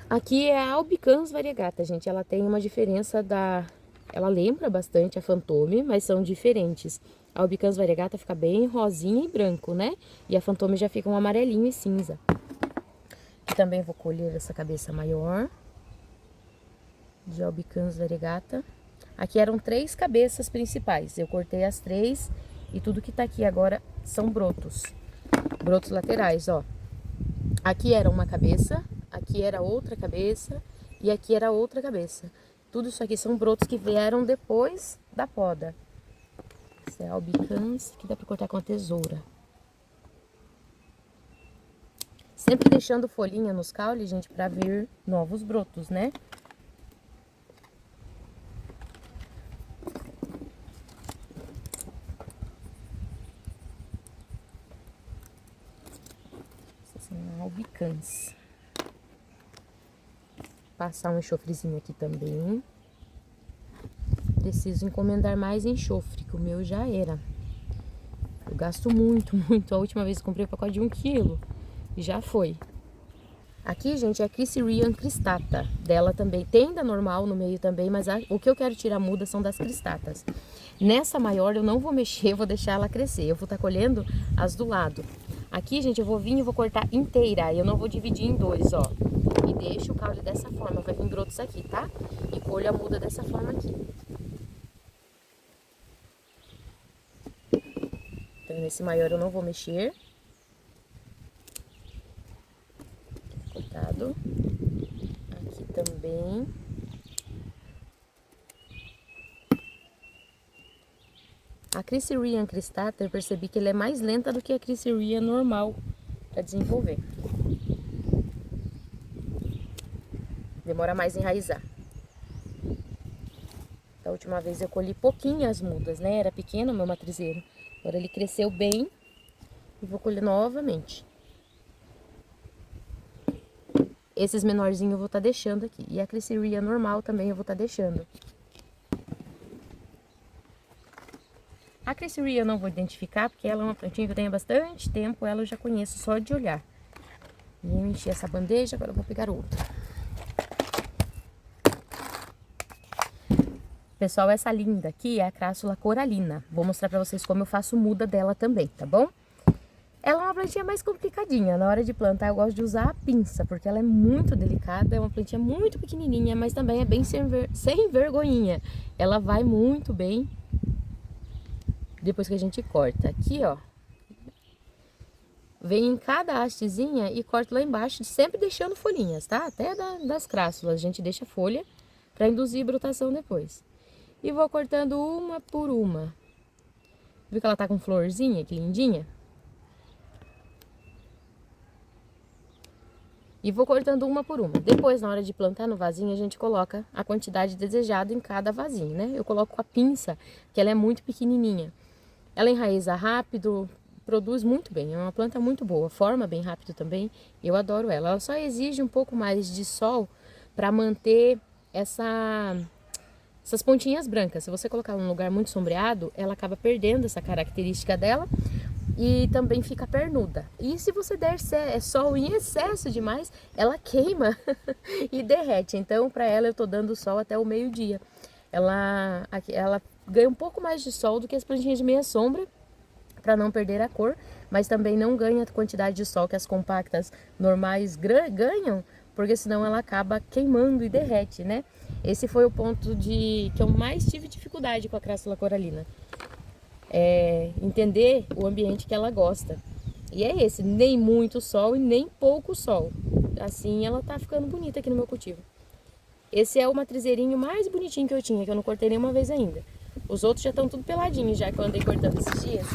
Aqui é a Albicans variegata, gente. Ela tem uma diferença da... Ela lembra bastante a Fantôme, mas são diferentes. A Albicans variegata fica bem rosinha e branco, né? E a Fantôme já fica um amarelinho e cinza. Aqui também vou colher essa cabeça maior. de albicans variegata. Aqui eram 3 cabeças principais, eu cortei as 3 e tudo que tá aqui agora são brotos. Brotos laterais, ó. Aqui era uma cabeça, aqui era outra cabeça e aqui era outra cabeça. Tudo isso aqui são brotos que vieram depois da poda. Esse é albicans, que dá pra cortar com a tesoura. Sempre deixando folhinha nos caules, gente, pra vir novos brotos, né? Albicans. Passar um enxofrezinho aqui também. Preciso encomendar mais enxofre, que o meu já era. Eu gasto muito, muito. A última vez que comprei o pacote de 1 quilo e já foi. Aqui, gente, é a Cricerian cristata. Dela também tem da normal no meio também, mas o que eu quero tirar muda são das cristatas. Nessa maior eu não vou mexer, eu vou deixar ela crescer. Eu vou estar colhendo as do lado. Aqui, gente, eu vou vir e vou cortar inteira. Eu não vou dividir em 2, ó. E deixo o caule dessa forma. Vai vir brotos aqui, tá? E colho a muda dessa forma aqui. Então, nesse maior eu não vou mexer. Cortado. Aqui também. A Cricerian cristata, eu percebi que ele é mais lenta do que a Cricerian normal para desenvolver. Demora mais a enraizar. Da última vez eu colhi pouquinhas mudas, né? Era pequeno o meu matrizeiro. Agora ele cresceu bem e vou colher novamente. Esses menorzinhos eu vou estar deixando aqui. E a Cricerian normal também eu vou estar deixando. A Cricerian eu não vou identificar, porque ela é uma plantinha que eu tenho há bastante tempo. Ela eu já conheço só de olhar. E eu enchi essa bandeja, agora eu vou pegar outra. Pessoal, essa linda aqui é a Crassula coralina. Vou mostrar pra vocês como eu faço muda dela também, tá bom? Ela é uma plantinha mais complicadinha. Na hora de plantar eu gosto de usar a pinça, porque ela é muito delicada. É uma plantinha muito pequenininha, mas também é bem sem vergonhinha. Ela vai muito bem depois que a gente corta. Aqui, ó. Vem em cada hastezinha e corto lá embaixo, sempre deixando folhinhas, tá? Até das crássulas a gente deixa folha pra induzir brotação depois. E vou cortando uma por uma. Viu que ela tá com florzinha, que lindinha? E vou cortando uma por uma. Depois, na hora de plantar no vasinho, a gente coloca a quantidade desejada em cada vasinho, né? Eu coloco com a pinça, que ela é muito pequenininha. Ela enraiza rápido, produz muito bem. É uma planta muito boa, forma bem rápido também. Eu adoro ela. Ela só exige um pouco mais de sol para manter essas pontinhas brancas. Se você colocar num lugar muito sombreado, ela acaba perdendo essa característica dela e também fica pernuda. E se você der sol em excesso demais, ela queima e derrete. Então, para ela eu tô dando sol até o meio-dia. Ela ganha um pouco mais de sol do que as plantinhas de meia sombra, para não perder a cor, mas também não ganha a quantidade de sol que as compactas normais ganham, porque senão ela acaba queimando e derrete, né? Esse foi o ponto que eu mais tive dificuldade com a Crassula coralina. Entender o ambiente que ela gosta. E é esse, nem muito sol e nem pouco sol. Assim ela tá ficando bonita aqui no meu cultivo. Esse é o matrizeirinho mais bonitinho que eu tinha, que eu não cortei nenhuma vez ainda. Os outros já estão tudo peladinhos, já que eu andei cortando esses dias.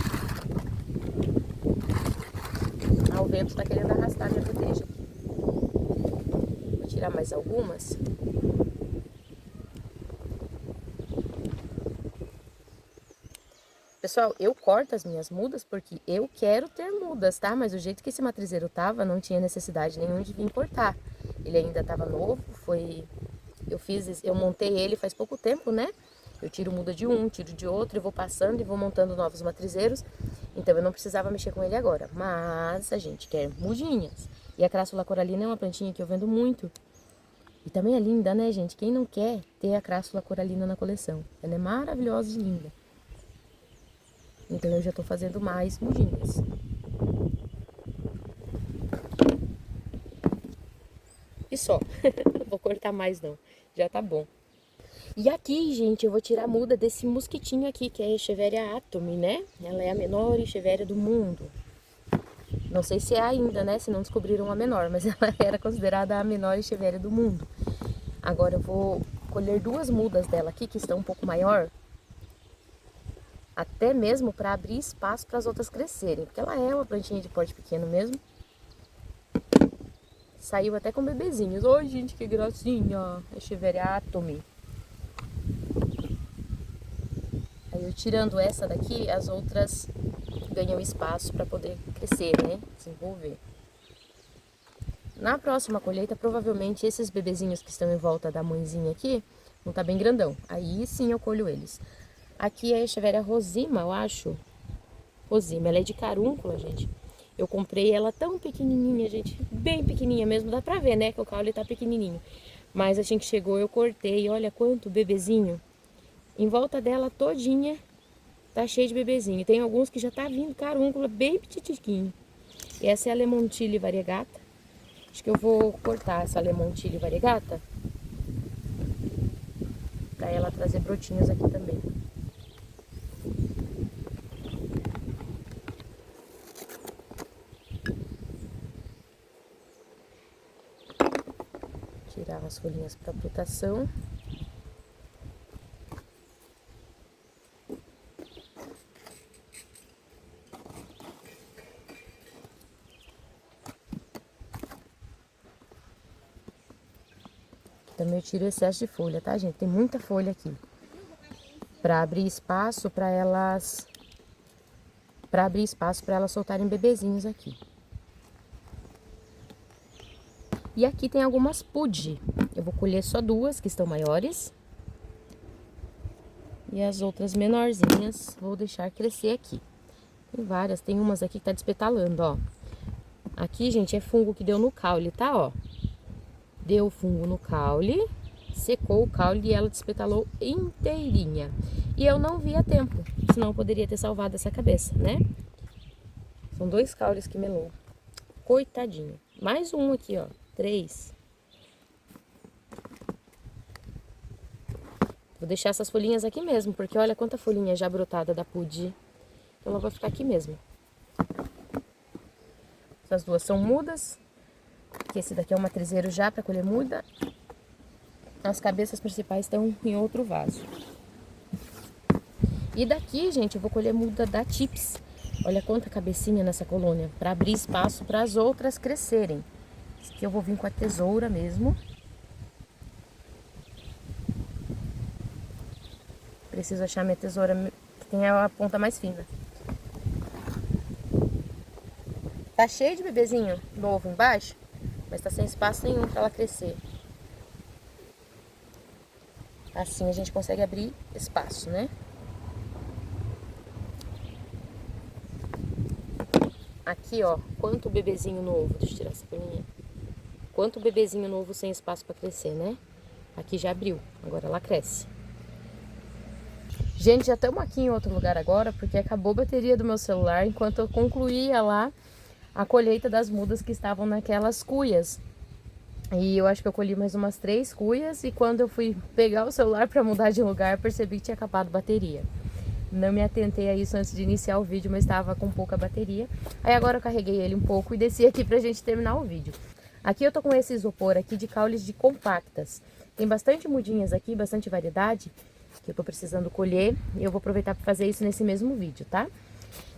O vento tá querendo arrastar minha bandeja aqui. Vou tirar mais algumas. Pessoal, eu corto as minhas mudas porque eu quero ter mudas, tá? Mas o jeito que esse matrizeiro tava, não tinha necessidade nenhuma de vir cortar. Ele ainda tava novo, eu montei ele faz pouco tempo, né? Eu tiro muda de um, tiro de outro, e vou passando e vou montando novos matrizeiros. Então eu não precisava mexer com ele agora. Mas a gente quer mudinhas. E a Crassula coralina é uma plantinha que eu vendo muito. E também é linda, né, gente? Quem não quer ter a Crassula coralina na coleção? Ela é maravilhosa e linda. Então eu já tô fazendo mais mudinhas. E só. Não vou cortar mais não. Já tá bom. E aqui, gente, eu vou tirar a muda desse mosquitinho aqui, que é a Echeveria atomi, né? Ela é a menor Echeveria do mundo. Não sei se é ainda, né? Se não descobriram a menor, mas ela era considerada a menor Echeveria do mundo. Agora eu vou colher 2 mudas dela aqui, que estão um pouco maior. Até mesmo para abrir espaço para as outras crescerem. Porque ela é uma plantinha de porte pequeno mesmo. Saiu até com bebezinhos. Oi, gente, que gracinha! Echeveria atomi. Aí eu tirando essa daqui, as outras ganham espaço para poder crescer, né? Desenvolver. Na próxima colheita, provavelmente esses bebezinhos que estão em volta da mãezinha aqui, vão tá bem grandão. Aí sim eu colho eles. Aqui é a Echeveria rosima, eu acho. Rosima, ela é de carúncula, gente. Eu comprei ela tão pequenininha, gente, bem pequenininha mesmo. Dá pra ver, né, que o caule tá pequenininho. Mas assim que chegou eu cortei, olha quanto bebezinho. Em volta dela todinha tá cheio de bebezinho. Tem alguns que já tá vindo carúncula bem petitiquinho. E essa é a Lemontille variegata. Acho que eu vou cortar essa Lemontille variegata pra ela trazer brotinhos aqui também. Tirar as folhinhas para brotação. Também eu tiro o excesso de folha, tá, gente? Tem muita folha aqui. Pra abrir espaço para elas... Pra abrir espaço para elas soltarem bebezinhos aqui. E aqui tem algumas pude. Eu vou colher só 2 que estão maiores. E as outras menorzinhas vou deixar crescer aqui. Tem várias, tem umas aqui que tá despetalando, ó. Aqui, gente, é fungo que deu no caule, tá, ó. Deu fungo no caule, secou o caule e ela despetalou inteirinha. E eu não vi a tempo, senão eu poderia ter salvado essa cabeça, né? São 2 caules que melou. Coitadinho. Mais um aqui, ó. 3. Vou deixar essas folhinhas aqui mesmo, porque olha quanta folhinha já brotada da pude. Então ela vai ficar aqui mesmo. Essas 2 são mudas. Que esse daqui é um matrizeiro já para colher muda. As cabeças principais estão em outro vaso. E daqui, gente, eu vou colher muda da Tips. Olha quanta cabecinha nessa colônia, para abrir espaço para as outras crescerem. Esse aqui eu vou vir com a tesoura mesmo. Preciso achar minha tesoura que tem a ponta mais fina. Tá cheio de bebezinho novo embaixo, mas tá sem espaço nenhum para ela crescer. Assim a gente consegue abrir espaço, né? Aqui, ó, quanto bebezinho novo. Deixa eu tirar essa folhinha. Quanto bebezinho novo sem espaço para crescer, né? Aqui já abriu, agora ela cresce. Gente, já estamos aqui em outro lugar agora, porque acabou a bateria do meu celular enquanto eu concluía lá a colheita das mudas que estavam naquelas cuias. E eu acho que eu colhi mais umas 3 cuias e quando eu fui pegar o celular para mudar de lugar, percebi que tinha acabado a bateria. Não me atentei a isso antes de iniciar o vídeo, mas estava com pouca bateria. Aí agora eu carreguei ele um pouco e desci aqui pra gente terminar o vídeo. Aqui eu tô com esse isopor aqui de caules de compactas. Tem bastante mudinhas aqui, bastante variedade, que eu tô precisando colher. E eu vou aproveitar para fazer isso nesse mesmo vídeo, tá?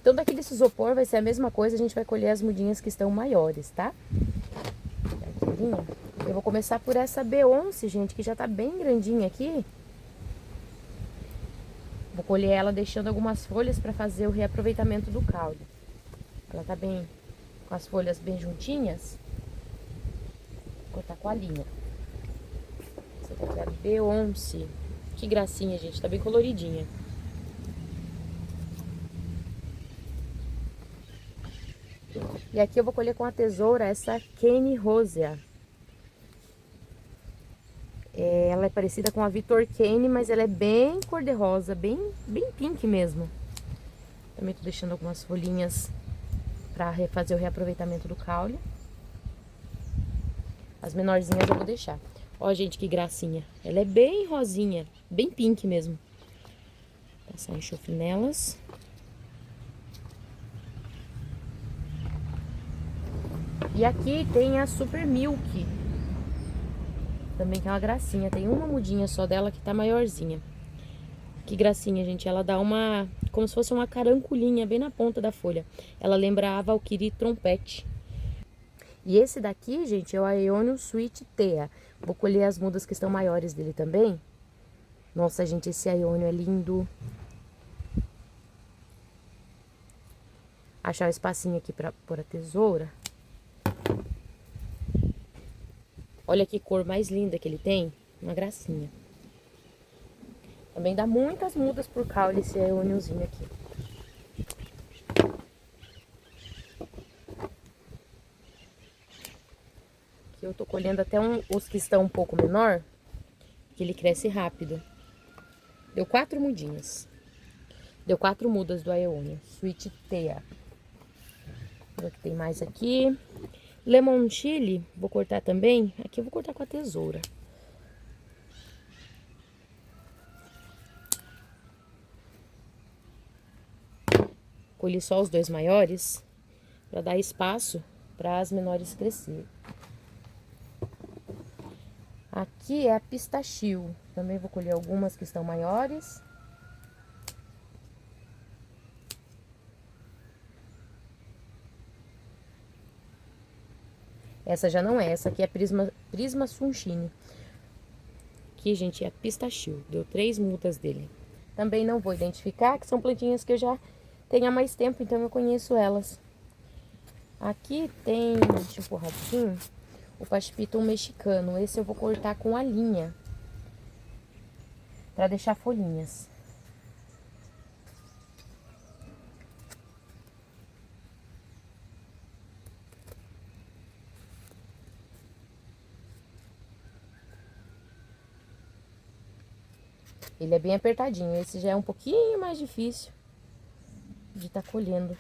Então daqui desse isopor vai ser a mesma coisa, a gente vai colher as mudinhas que estão maiores, tá? Eu vou começar por essa B11, gente, que já tá bem grandinha aqui. Vou colher ela deixando algumas folhas para fazer o reaproveitamento do caule. Ela tá bem com as folhas bem juntinhas. Vou cortar com a linha. Essa daqui é a B11. Que gracinha, gente, tá bem coloridinha. E aqui eu vou colher com a tesoura essa Cane Rosea. Ela é parecida com a Vitor Cane, mas ela é bem cor-de-rosa, bem pink mesmo. Também tô deixando algumas folhinhas para fazer o reaproveitamento do caule. As menorzinhas eu vou deixar. Ó, gente, que gracinha. Ela é bem rosinha, bem pink mesmo. Passar enxofre nelas. E aqui tem a Super Milk. Também que é uma gracinha. Tem uma mudinha só dela que tá maiorzinha. Que gracinha, gente. Ela dá uma... como se fosse uma caranculinha bem na ponta da folha. Ela lembra a Valkyrie trompete. E esse daqui, gente, é o Aeonium Sweet Tea. Vou colher as mudas que estão maiores dele também. Nossa, gente, esse Aeonium é lindo. Achar um espacinho aqui pra pôr a tesoura. Olha que cor mais linda que ele tem. Uma gracinha. Também dá muitas mudas por caule esse Aeoniumzinho aqui. Aqui eu tô colhendo até os que estão um pouco menor, que ele cresce rápido. Deu 4 mudinhas. Deu 4 mudas do Aeonium Sweet Tea. Vou ver que tem mais aqui. Lemon Chili, vou cortar também. Aqui eu vou cortar com a tesoura. Colhi só os 2 maiores, para dar espaço para as menores crescer. Aqui é a pistachio. Também vou colher algumas que estão maiores. Essa já não é, essa aqui é Prisma Sunshine. Aqui, gente, é a pistachio. Deu 3 mudas dele. Também não vou identificar, que são plantinhas que eu já tenho há mais tempo, então eu conheço elas. Aqui tem, deixa eu pôr rapidinho, o Pachipitum mexicano. Esse eu vou cortar com a linha, pra deixar folhinhas. Ele é bem apertadinho, esse já é um pouquinho mais difícil de estar colhendo.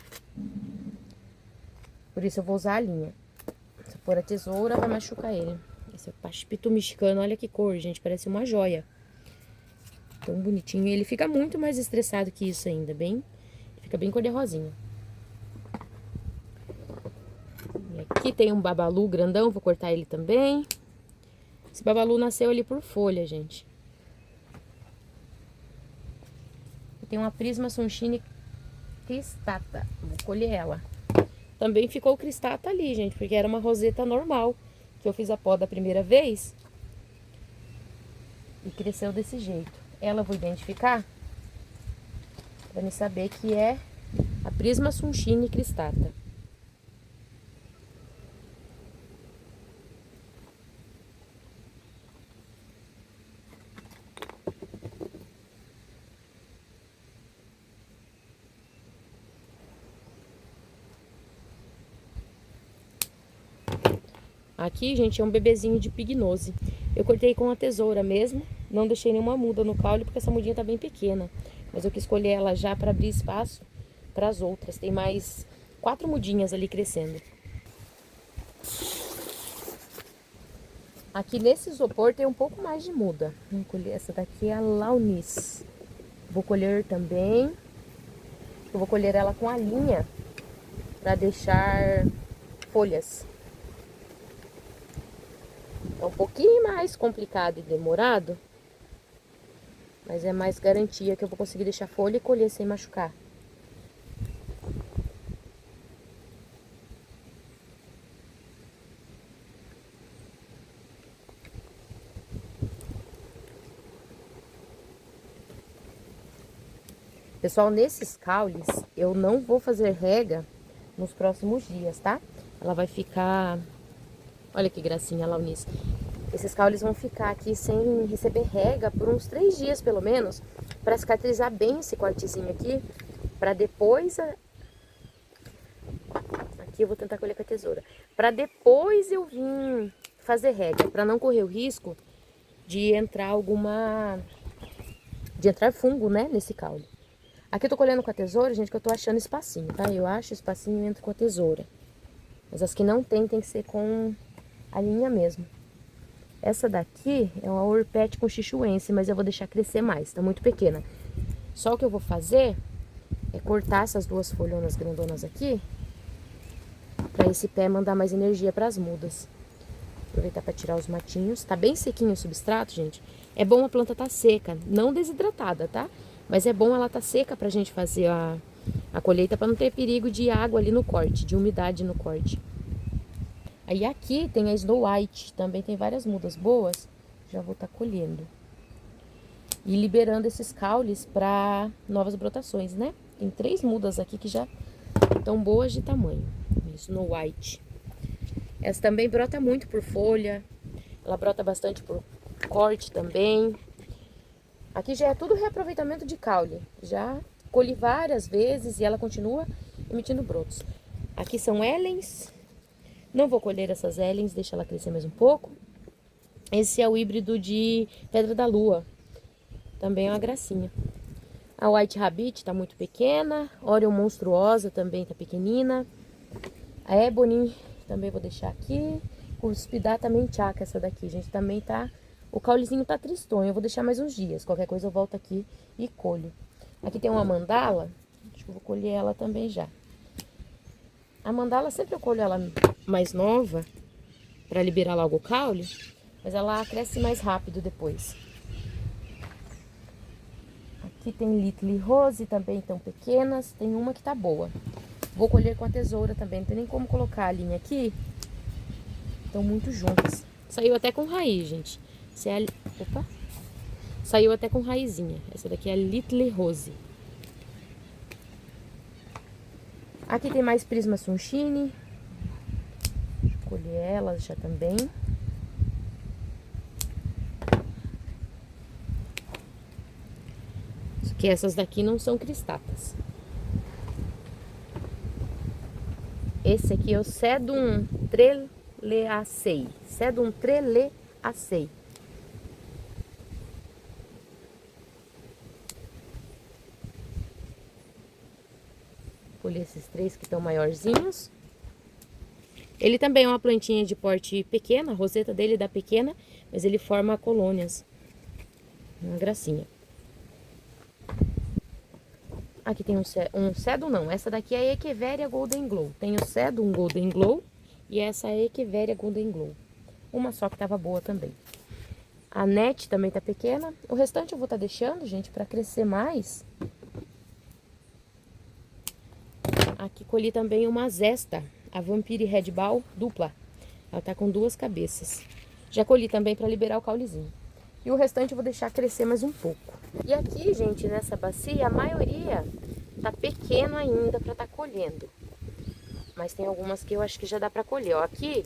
Por isso eu vou usar a linha. Se eu pôr a tesoura, vai machucar ele. Esse é o Pachipitum mexicano, olha que cor, gente, parece uma joia. Tão bonitinho. E ele fica muito mais estressado que isso ainda, bem... fica bem cor de rosinha. E aqui tem um babalu grandão, vou cortar ele também. Esse babalu nasceu ali por folha, gente. Tem uma Prisma Sunshine cristata. Vou colher ela. Também ficou cristata ali, gente, porque era uma roseta normal. Que eu fiz a poda da primeira vez. E cresceu desse jeito. Ela eu vou identificar. Pra me saber que é a Prisma Sunshine cristata. Aqui, gente, é um bebezinho de pignose. Eu cortei com a tesoura mesmo. Não deixei nenhuma muda no caule, porque essa mudinha tá bem pequena. Mas eu quis escolher ela já para abrir espaço para as outras. Tem mais 4 mudinhas ali crescendo. Aqui nesse isopor tem um pouco mais de muda. Vamos colher essa daqui, é a Launis. Vou colher também. Eu vou colher ela com a linha para deixar folhas. É um pouquinho mais complicado e demorado, mas é mais garantia que eu vou conseguir deixar folha e colher sem machucar. Pessoal, nesses caules eu não vou fazer rega nos próximos dias, tá? Ela vai ficar... Olha que gracinha, Launis. Esses caules vão ficar aqui sem receber rega por uns 3 dias, pelo menos, para cicatrizar bem esse cortezinho aqui, para depois... Aqui eu vou tentar colher com a tesoura. Para depois eu vir fazer rega, para não correr o risco de entrar de entrar fungo, né, nesse caule. Aqui eu tô colhendo com a tesoura, gente, que eu tô achando espacinho, tá? Eu acho espacinho e entro com a tesoura. Mas as que não tem que ser com a linha mesmo. Essa daqui é uma Urpet com Chichuense, mas eu vou deixar crescer mais, tá muito pequena. Só o que eu vou fazer é cortar essas duas folhonas grandonas aqui, pra esse pé mandar mais energia pras mudas. Aproveitar para tirar os matinhos. Tá bem sequinho o substrato, gente. É bom a planta tá seca, não desidratada, tá? Mas é bom ela tá seca pra gente fazer a colheita, para não ter perigo de água ali no corte, de umidade no corte. Aí aqui tem a Snow White, também tem várias mudas boas. Já vou estar colhendo. E liberando esses caules para novas brotações, né? Tem 3 mudas aqui que já estão boas de tamanho. Snow White. Essa também brota muito por folha. Ela brota bastante por corte também. Aqui já é tudo reaproveitamento de caule. Já colhi várias vezes e ela continua emitindo brotos. Aqui são Ellens. Não vou colher essas Ellens, deixa ela crescer mais um pouco. Esse é o híbrido de Pedra da Lua. Também é uma gracinha. A White Rabbit tá muito pequena. Orion Monstruosa também tá pequenina. A Ebony também vou deixar aqui. Cuspidata Menchaca, essa daqui, gente, também tá... O caulezinho tá tristonho, eu vou deixar mais uns dias. Qualquer coisa eu volto aqui e colho. Aqui tem uma mandala, acho que eu vou colher ela também já. A mandala sempre eu colho ela mais nova, pra liberar logo o caule, mas ela cresce mais rápido depois. Aqui tem Little Rose, também tão pequenas, tem uma que tá boa. Vou colher com a tesoura também, não tem nem como colocar a linha aqui. Estão muito juntas. Saiu até com raiz, gente. Essa é a... Opa! Saiu até com raizinha. Essa daqui é a Little Rose. Aqui tem mais Prisma Sunshine. Deixa eu colher elas já também. Só que essas daqui não são cristatas. Esse aqui é o Sedum Treleacei. Sedum Treleacei. Colher esses 3 que estão maiorzinhos. Ele também é uma plantinha de porte pequeno. A roseta dele dá pequena, mas ele forma colônias. Uma gracinha. Aqui tem um Sedum, não. Essa daqui é a Echeveria Golden Glow. Tem o Sedum Golden Glow e essa é a Echeveria Golden Glow. Uma só que tava boa também. A Net também tá pequena. O restante eu vou estar deixando, gente, para crescer mais. Aqui colhi também uma Zesta, a Vampire Red Ball dupla. Ela tá com 2 cabeças. Já colhi também para liberar o caulezinho. E o restante eu vou deixar crescer mais um pouco. E aqui, gente, nessa bacia, a maioria tá pequeno ainda para tá colhendo. Mas tem algumas que eu acho que já dá para colher. Ó, aqui,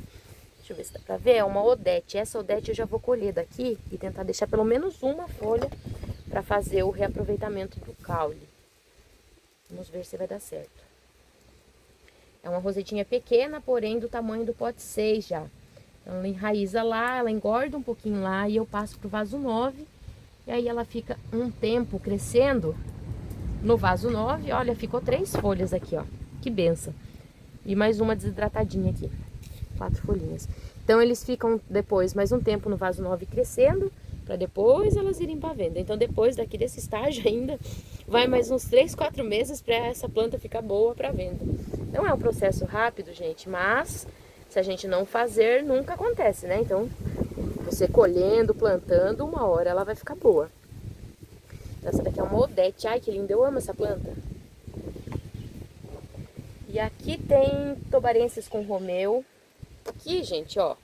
deixa eu ver se dá para ver, é uma Odete. Essa Odete eu já vou colher daqui e tentar deixar pelo menos uma folha para fazer o reaproveitamento do caule. Vamos ver se vai dar certo. É uma rosetinha pequena, porém do tamanho do pote 6 já. Então ela enraiza lá, ela engorda um pouquinho lá e eu passo pro vaso 9. E aí ela fica um tempo crescendo no vaso 9. Olha, ficou 3 folhas aqui, ó. Que benção. E mais uma desidratadinha aqui. 4 folhinhas. Então eles ficam depois mais um tempo no vaso 9 crescendo, para depois elas irem para venda. Então depois daqui desse estágio ainda vai mais uns 3, 4 meses para essa planta ficar boa para venda. Não é um processo rápido, gente, mas se a gente não fazer, nunca acontece, né? Então, você colhendo, plantando, uma hora ela vai ficar boa. Essa daqui é uma Odete. Ai, que linda, eu amo essa planta. E aqui tem Tobarenses com Romeu. Aqui, gente, ó.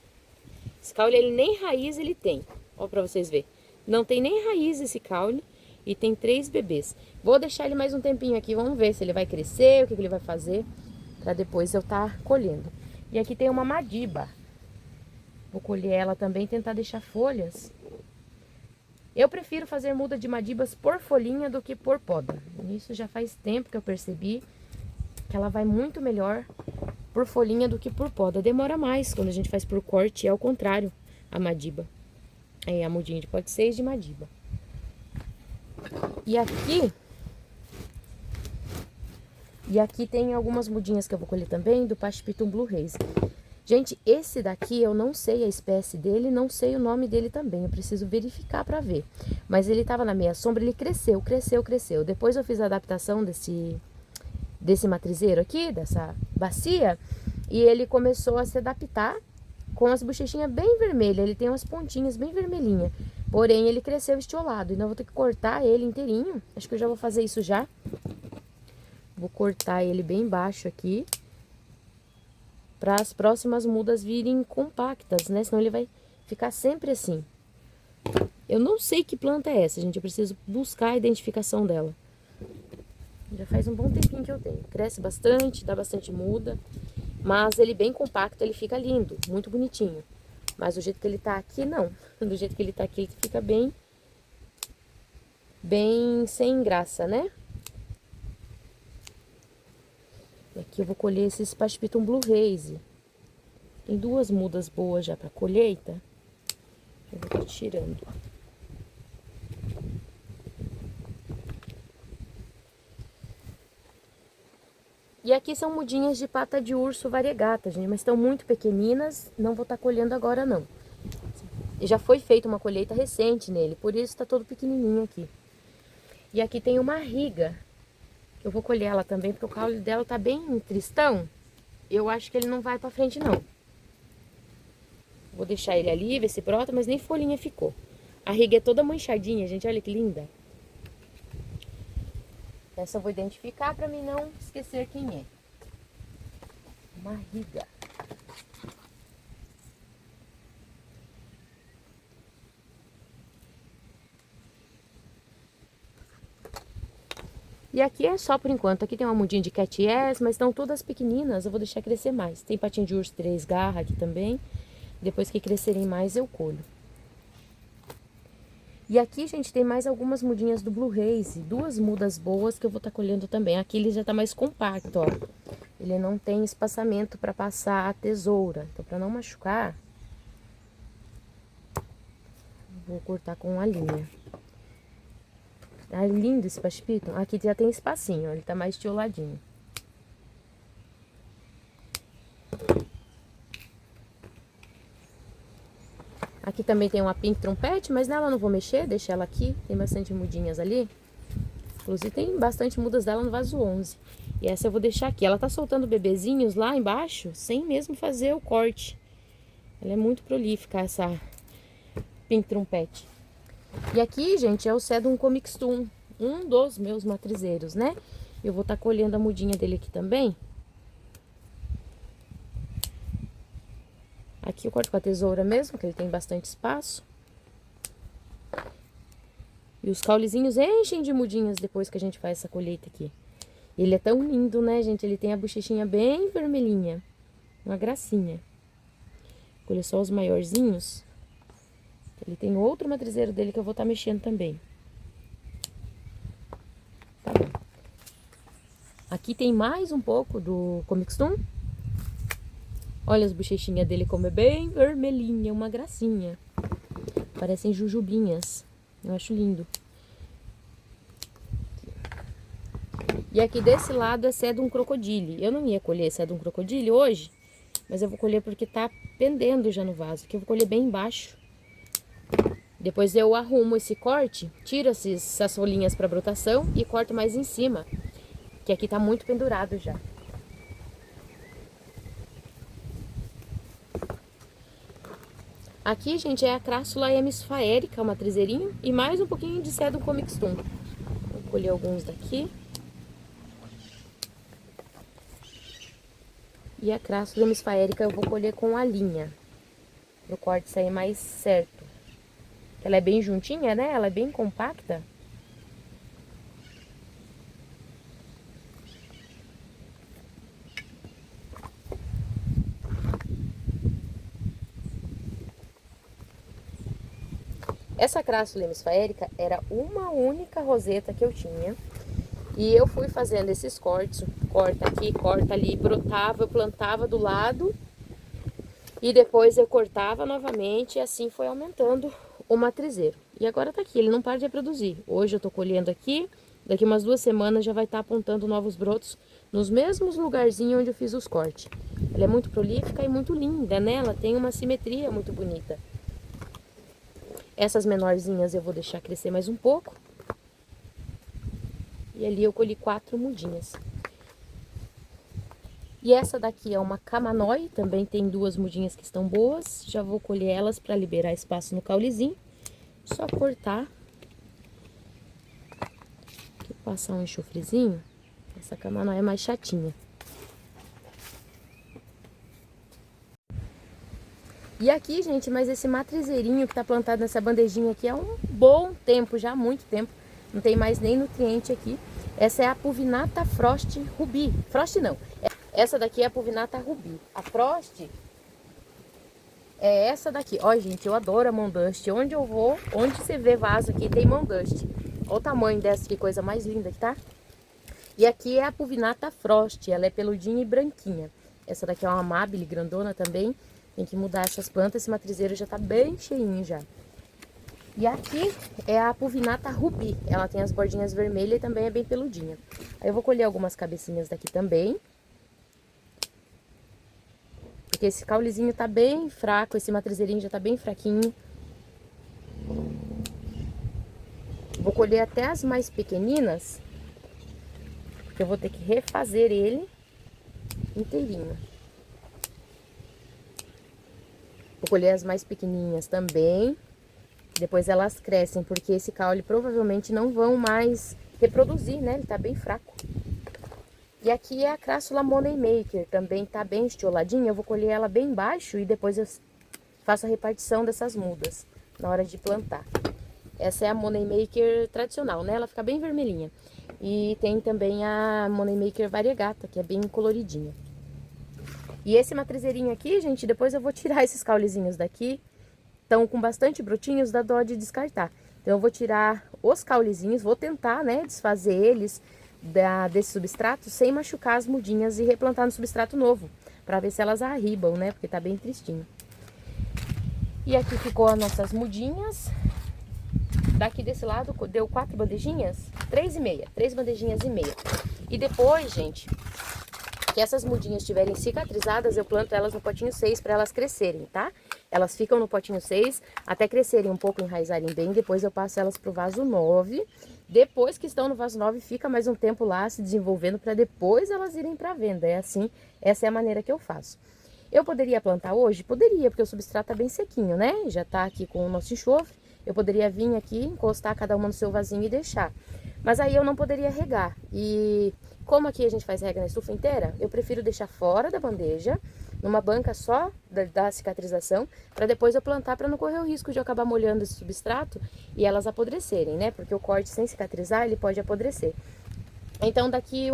Esse caule, ele nem raiz ele tem. Ó, pra vocês verem. Não tem nem raiz esse caule. E tem 3 bebês. Vou deixar ele mais um tempinho aqui. Vamos ver se ele vai crescer, o que ele vai fazer. Pra depois eu tá colhendo. E aqui tem uma Madiba. Vou colher ela também e tentar deixar folhas. Eu prefiro fazer muda de Madibas por folhinha do que por poda. Isso já faz tempo que eu percebi que ela vai muito melhor por folhinha do que por poda. Demora mais quando a gente faz por corte, é ao contrário a Madiba. É a mudinha de pote 6 de Madiba. E aqui tem algumas mudinhas que eu vou colher também do Pachipitum Blue Haze. Gente, esse daqui eu não sei a espécie dele, não sei o nome dele também. Eu preciso verificar para ver. Mas ele tava na meia sombra, ele cresceu, cresceu, cresceu. Depois eu fiz a adaptação desse matrizeiro aqui, dessa bacia, e ele começou a se adaptar com as bochechinhas bem vermelhas. Ele tem umas pontinhas bem vermelhinhas. Porém, ele cresceu estiolado. Então, eu vou ter que cortar ele inteirinho. Acho que eu já vou fazer isso já. Vou cortar ele bem baixo aqui, para as próximas mudas virem compactas, né? Senão ele vai ficar sempre assim. Eu não sei que planta é essa, gente. Eu preciso buscar a identificação dela. Já faz um bom tempinho que eu tenho. Cresce bastante, dá bastante muda. Mas ele bem compacto, ele fica lindo, muito bonitinho. Mas do jeito que ele tá aqui, não. Do jeito que ele tá aqui, ele fica bem sem graça, né? Aqui eu vou colher esse Spathiphytum Blue Haze. Tem duas mudas boas já para colheita. Eu vou estar tirando. E aqui são mudinhas de pata de urso variegata, gente, mas estão muito pequeninas, não vou estar colhendo agora não. Já foi feita uma colheita recente nele, por isso está todo pequenininho aqui. E aqui tem uma riga, que eu vou colher ela também, porque o caule dela tá bem tristão. Eu acho que ele não vai pra frente não. Vou deixar ele ali, ver se brota, mas nem folhinha ficou. A riga é toda manchadinha, gente, olha que linda. Essa eu vou identificar para mim não esquecer quem é. Uma riga. E aqui é só por enquanto. Aqui tem uma mudinha de cat yes, mas estão todas pequeninas. Eu vou deixar crescer mais. Tem patinho de urso 3 garra aqui também. Depois que crescerem mais eu colho. E aqui, gente, tem mais algumas mudinhas do Blue Haze. Duas mudas boas que eu vou estar colhendo também. Aqui ele já tá mais compacto, ó. Ele não tem espaçamento para passar a tesoura. Então, para não machucar, vou cortar com a linha. Ah, lindo esse Spathiphytum. Aqui já tem espacinho, ó. Ele tá mais tioladinho. Aqui também tem uma pink trumpet, mas nela eu não vou mexer, deixa ela aqui. Tem bastante mudinhas ali. Inclusive tem bastante mudas dela no vaso 11. E essa eu vou deixar aqui. Ela tá soltando bebezinhos lá embaixo, sem mesmo fazer o corte. Ela é muito prolífica, essa pink trumpet. E aqui, gente, é o Sedum comixtum, um dos meus matrizeiros, né? Eu vou estar colhendo a mudinha dele aqui também. Aqui eu corto com a tesoura mesmo, que ele tem bastante espaço. E os caulezinhos enchem de mudinhas depois que a gente faz essa colheita aqui. Ele é tão lindo, né, gente? Ele tem a bochechinha bem vermelhinha. Uma gracinha. Colher só os maiorzinhos. Ele tem outro matrizeiro dele que eu vou estar mexendo também. Tá bom. Aqui tem mais um pouco do comixtum. Olha as bochechinhas dele como é bem vermelhinha, uma gracinha. Parecem jujubinhas. Eu acho lindo. E aqui desse lado é Sedum crocodile. Eu não ia colher Sedum crocodile hoje, mas eu vou colher porque tá pendendo já no vaso. Aqui eu vou colher bem embaixo. Depois eu arrumo esse corte, tiro essas folhinhas para brotação e corto mais em cima, que aqui tá muito pendurado já. Aqui, gente, é a Crassula hemisfaérica, uma trizeirinho, e mais um pouquinho de Sedum comixtum. Vou colher alguns daqui. E a Crassula hemisfaérica eu vou colher com a linha, pro corte sair mais certo. Ela é bem juntinha, né? Ela é bem compacta. Essa Crassula hemisfaérica era uma única roseta que eu tinha. E eu fui fazendo esses cortes, corta aqui, corta ali, brotava, eu plantava do lado. E depois eu cortava novamente e assim foi aumentando o matrizeiro. E agora tá aqui, ele não para de reproduzir. Hoje eu tô colhendo aqui, daqui umas 2 semanas já vai estar apontando novos brotos nos mesmos lugarzinhos onde eu fiz os cortes. Ela é muito prolífica e muito linda, né? Ela tem uma simetria muito bonita. Essas menorzinhas eu vou deixar crescer mais um pouco. E ali eu colhi 4 mudinhas. E essa daqui é uma camanói, também tem 2 mudinhas que estão boas. Já vou colher elas para liberar espaço no caulezinho. Só cortar. Aqui passar um enxofrezinho. Essa camanói é mais chatinha. E aqui, gente, mas esse matrizeirinho que tá plantado nessa bandejinha aqui há um bom tempo, já há muito tempo. Não tem mais nem nutriente aqui. Essa é a Pulvinata Frost Ruby. Frost não. Essa daqui é a Pulvinata Ruby. A Frost é essa daqui. Ó, gente, eu adoro a Mão Dust. Onde eu vou, onde você vê vaso aqui, tem Mão Dust. Olha o tamanho dessa, que coisa mais linda que tá. E aqui é a Pulvinata Frost. Ela é peludinha e branquinha. Essa daqui é uma Amabile grandona também. Tem que mudar essas plantas. Esse matrizeiro já tá bem cheinho já. E aqui é a Pulvinata Ruby. Ela tem as bordinhas vermelhas e também é bem peludinha. Aí eu vou colher algumas cabecinhas daqui também. Porque esse caulezinho tá bem fraco, esse matrizeirinho já tá bem fraquinho. Vou colher até as mais pequeninas, porque eu vou ter que refazer ele inteirinho. Vou colher as mais pequenininhas também. Depois elas crescem, porque esse caule provavelmente não vão mais reproduzir, né? Ele tá bem fraco. E aqui é a Crassula Money Maker, também tá bem estioladinha. Eu vou colher ela bem baixo e depois eu faço a repartição dessas mudas na hora de plantar. Essa é a Money Maker tradicional, né? Ela fica bem vermelhinha. E tem também a Money Maker Variegata, que é bem coloridinha. E esse matrizeirinho aqui, gente, depois eu vou tirar esses caulezinhos daqui. Estão com bastante brotinhos, dá dó de descartar. Então eu vou tirar os caulezinhos, vou tentar, né, desfazer eles desse substrato sem machucar as mudinhas e replantar no substrato novo, para ver se elas arribam, né, porque tá bem tristinho. E aqui ficou as nossas mudinhas. Daqui desse lado deu 4 bandejinhas, 3 bandejinhas e meia. E depois, gente, que essas mudinhas estiverem cicatrizadas, eu planto elas no potinho 6 para elas crescerem, tá? Elas ficam no potinho 6 até crescerem um pouco, enraizarem bem. Depois eu passo elas pro vaso 9. Depois que estão no vaso 9, fica mais um tempo lá se desenvolvendo para depois elas irem para venda. É assim, essa é a maneira que eu faço. Eu poderia plantar hoje? Poderia, porque o substrato tá bem sequinho, né? Já tá aqui com o nosso enxofre. Eu poderia vir aqui, encostar cada uma no seu vasinho e deixar. Mas aí eu não poderia regar. E como aqui a gente faz rega na estufa inteira, eu prefiro deixar fora da bandeja, numa banca só da cicatrização, para depois eu plantar, para não correr o risco de eu acabar molhando esse substrato e elas apodrecerem, né? Porque o corte sem cicatrizar, ele pode apodrecer. Então daqui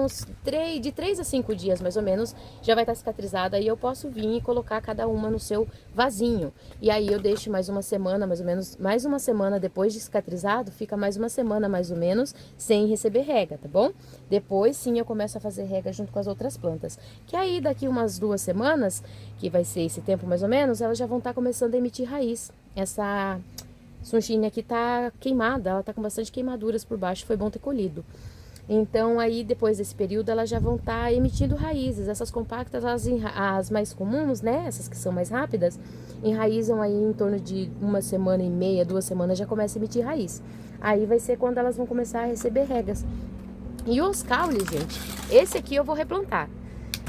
de 3 a 5 dias mais ou menos já vai estar cicatrizada e eu posso vir e colocar cada uma no seu vasinho. E aí eu deixo mais uma semana, mais ou menos, mais uma semana depois de cicatrizado, fica mais uma semana mais ou menos sem receber rega, tá bom? Depois sim eu começo a fazer rega junto com as outras plantas. Que aí daqui umas 2 semanas, que vai ser esse tempo mais ou menos, elas já vão estar começando a emitir raiz. Essa sunchine aqui tá queimada, ela tá com bastante queimaduras por baixo, foi bom ter colhido. Então, aí, depois desse período, elas já vão estar emitindo raízes. Essas compactas, as mais comuns, né? Essas que são mais rápidas, enraizam aí em torno de 1 semana e meia, 2 semanas, já começa a emitir raiz. Aí vai ser quando elas vão começar a receber regas. E os caules, gente, esse aqui eu vou replantar.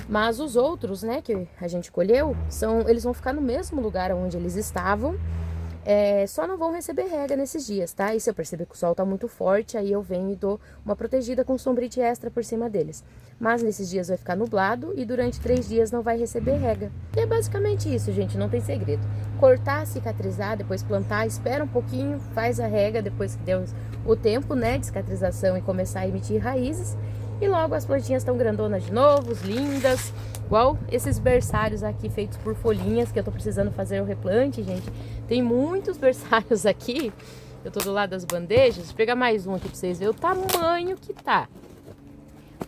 Mas os outros, né, que a gente colheu, eles vão ficar no mesmo lugar onde eles estavam. Só não vão receber rega nesses dias, tá? E se eu perceber que o sol tá muito forte, aí eu venho e dou uma protegida com sombrite extra por cima deles. Mas nesses dias vai ficar nublado e durante 3 dias não vai receber rega. E é basicamente isso, gente, não tem segredo. Cortar, cicatrizar, depois plantar, espera um pouquinho, faz a rega depois que deu o tempo, né, de cicatrização e começar a emitir raízes. E logo as plantinhas estão grandonas de novo, lindas, igual esses berçários aqui feitos por folhinhas que eu tô precisando fazer o replante, gente. Tem muitos berçários aqui, eu tô do lado das bandejas. Vou pegar mais um aqui pra vocês verem o tamanho que tá.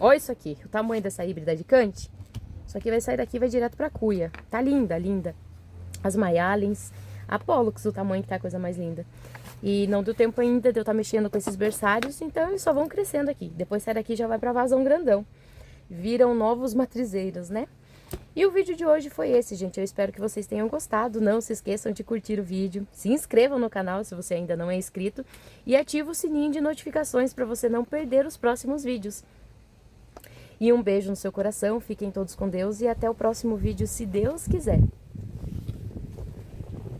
Olha isso aqui, o tamanho dessa híbrida de Cante. Isso aqui vai sair daqui e vai direto pra cuia. Tá linda, linda. As Mayalens, a Pollux, o tamanho que tá a coisa mais linda. E não deu tempo ainda de eu estar mexendo com esses berçários, então eles só vão crescendo aqui. Depois sai daqui e já vai pra vazão grandão. viram novos matrizeiros, né? E o vídeo de hoje foi esse, gente. Eu espero que vocês tenham gostado. Não se esqueçam de curtir o vídeo, se inscrevam no canal se você ainda não é inscrito e ative o sininho de notificações para você não perder os próximos vídeos. E um beijo no seu coração, fiquem todos com Deus e até o próximo vídeo, se Deus quiser.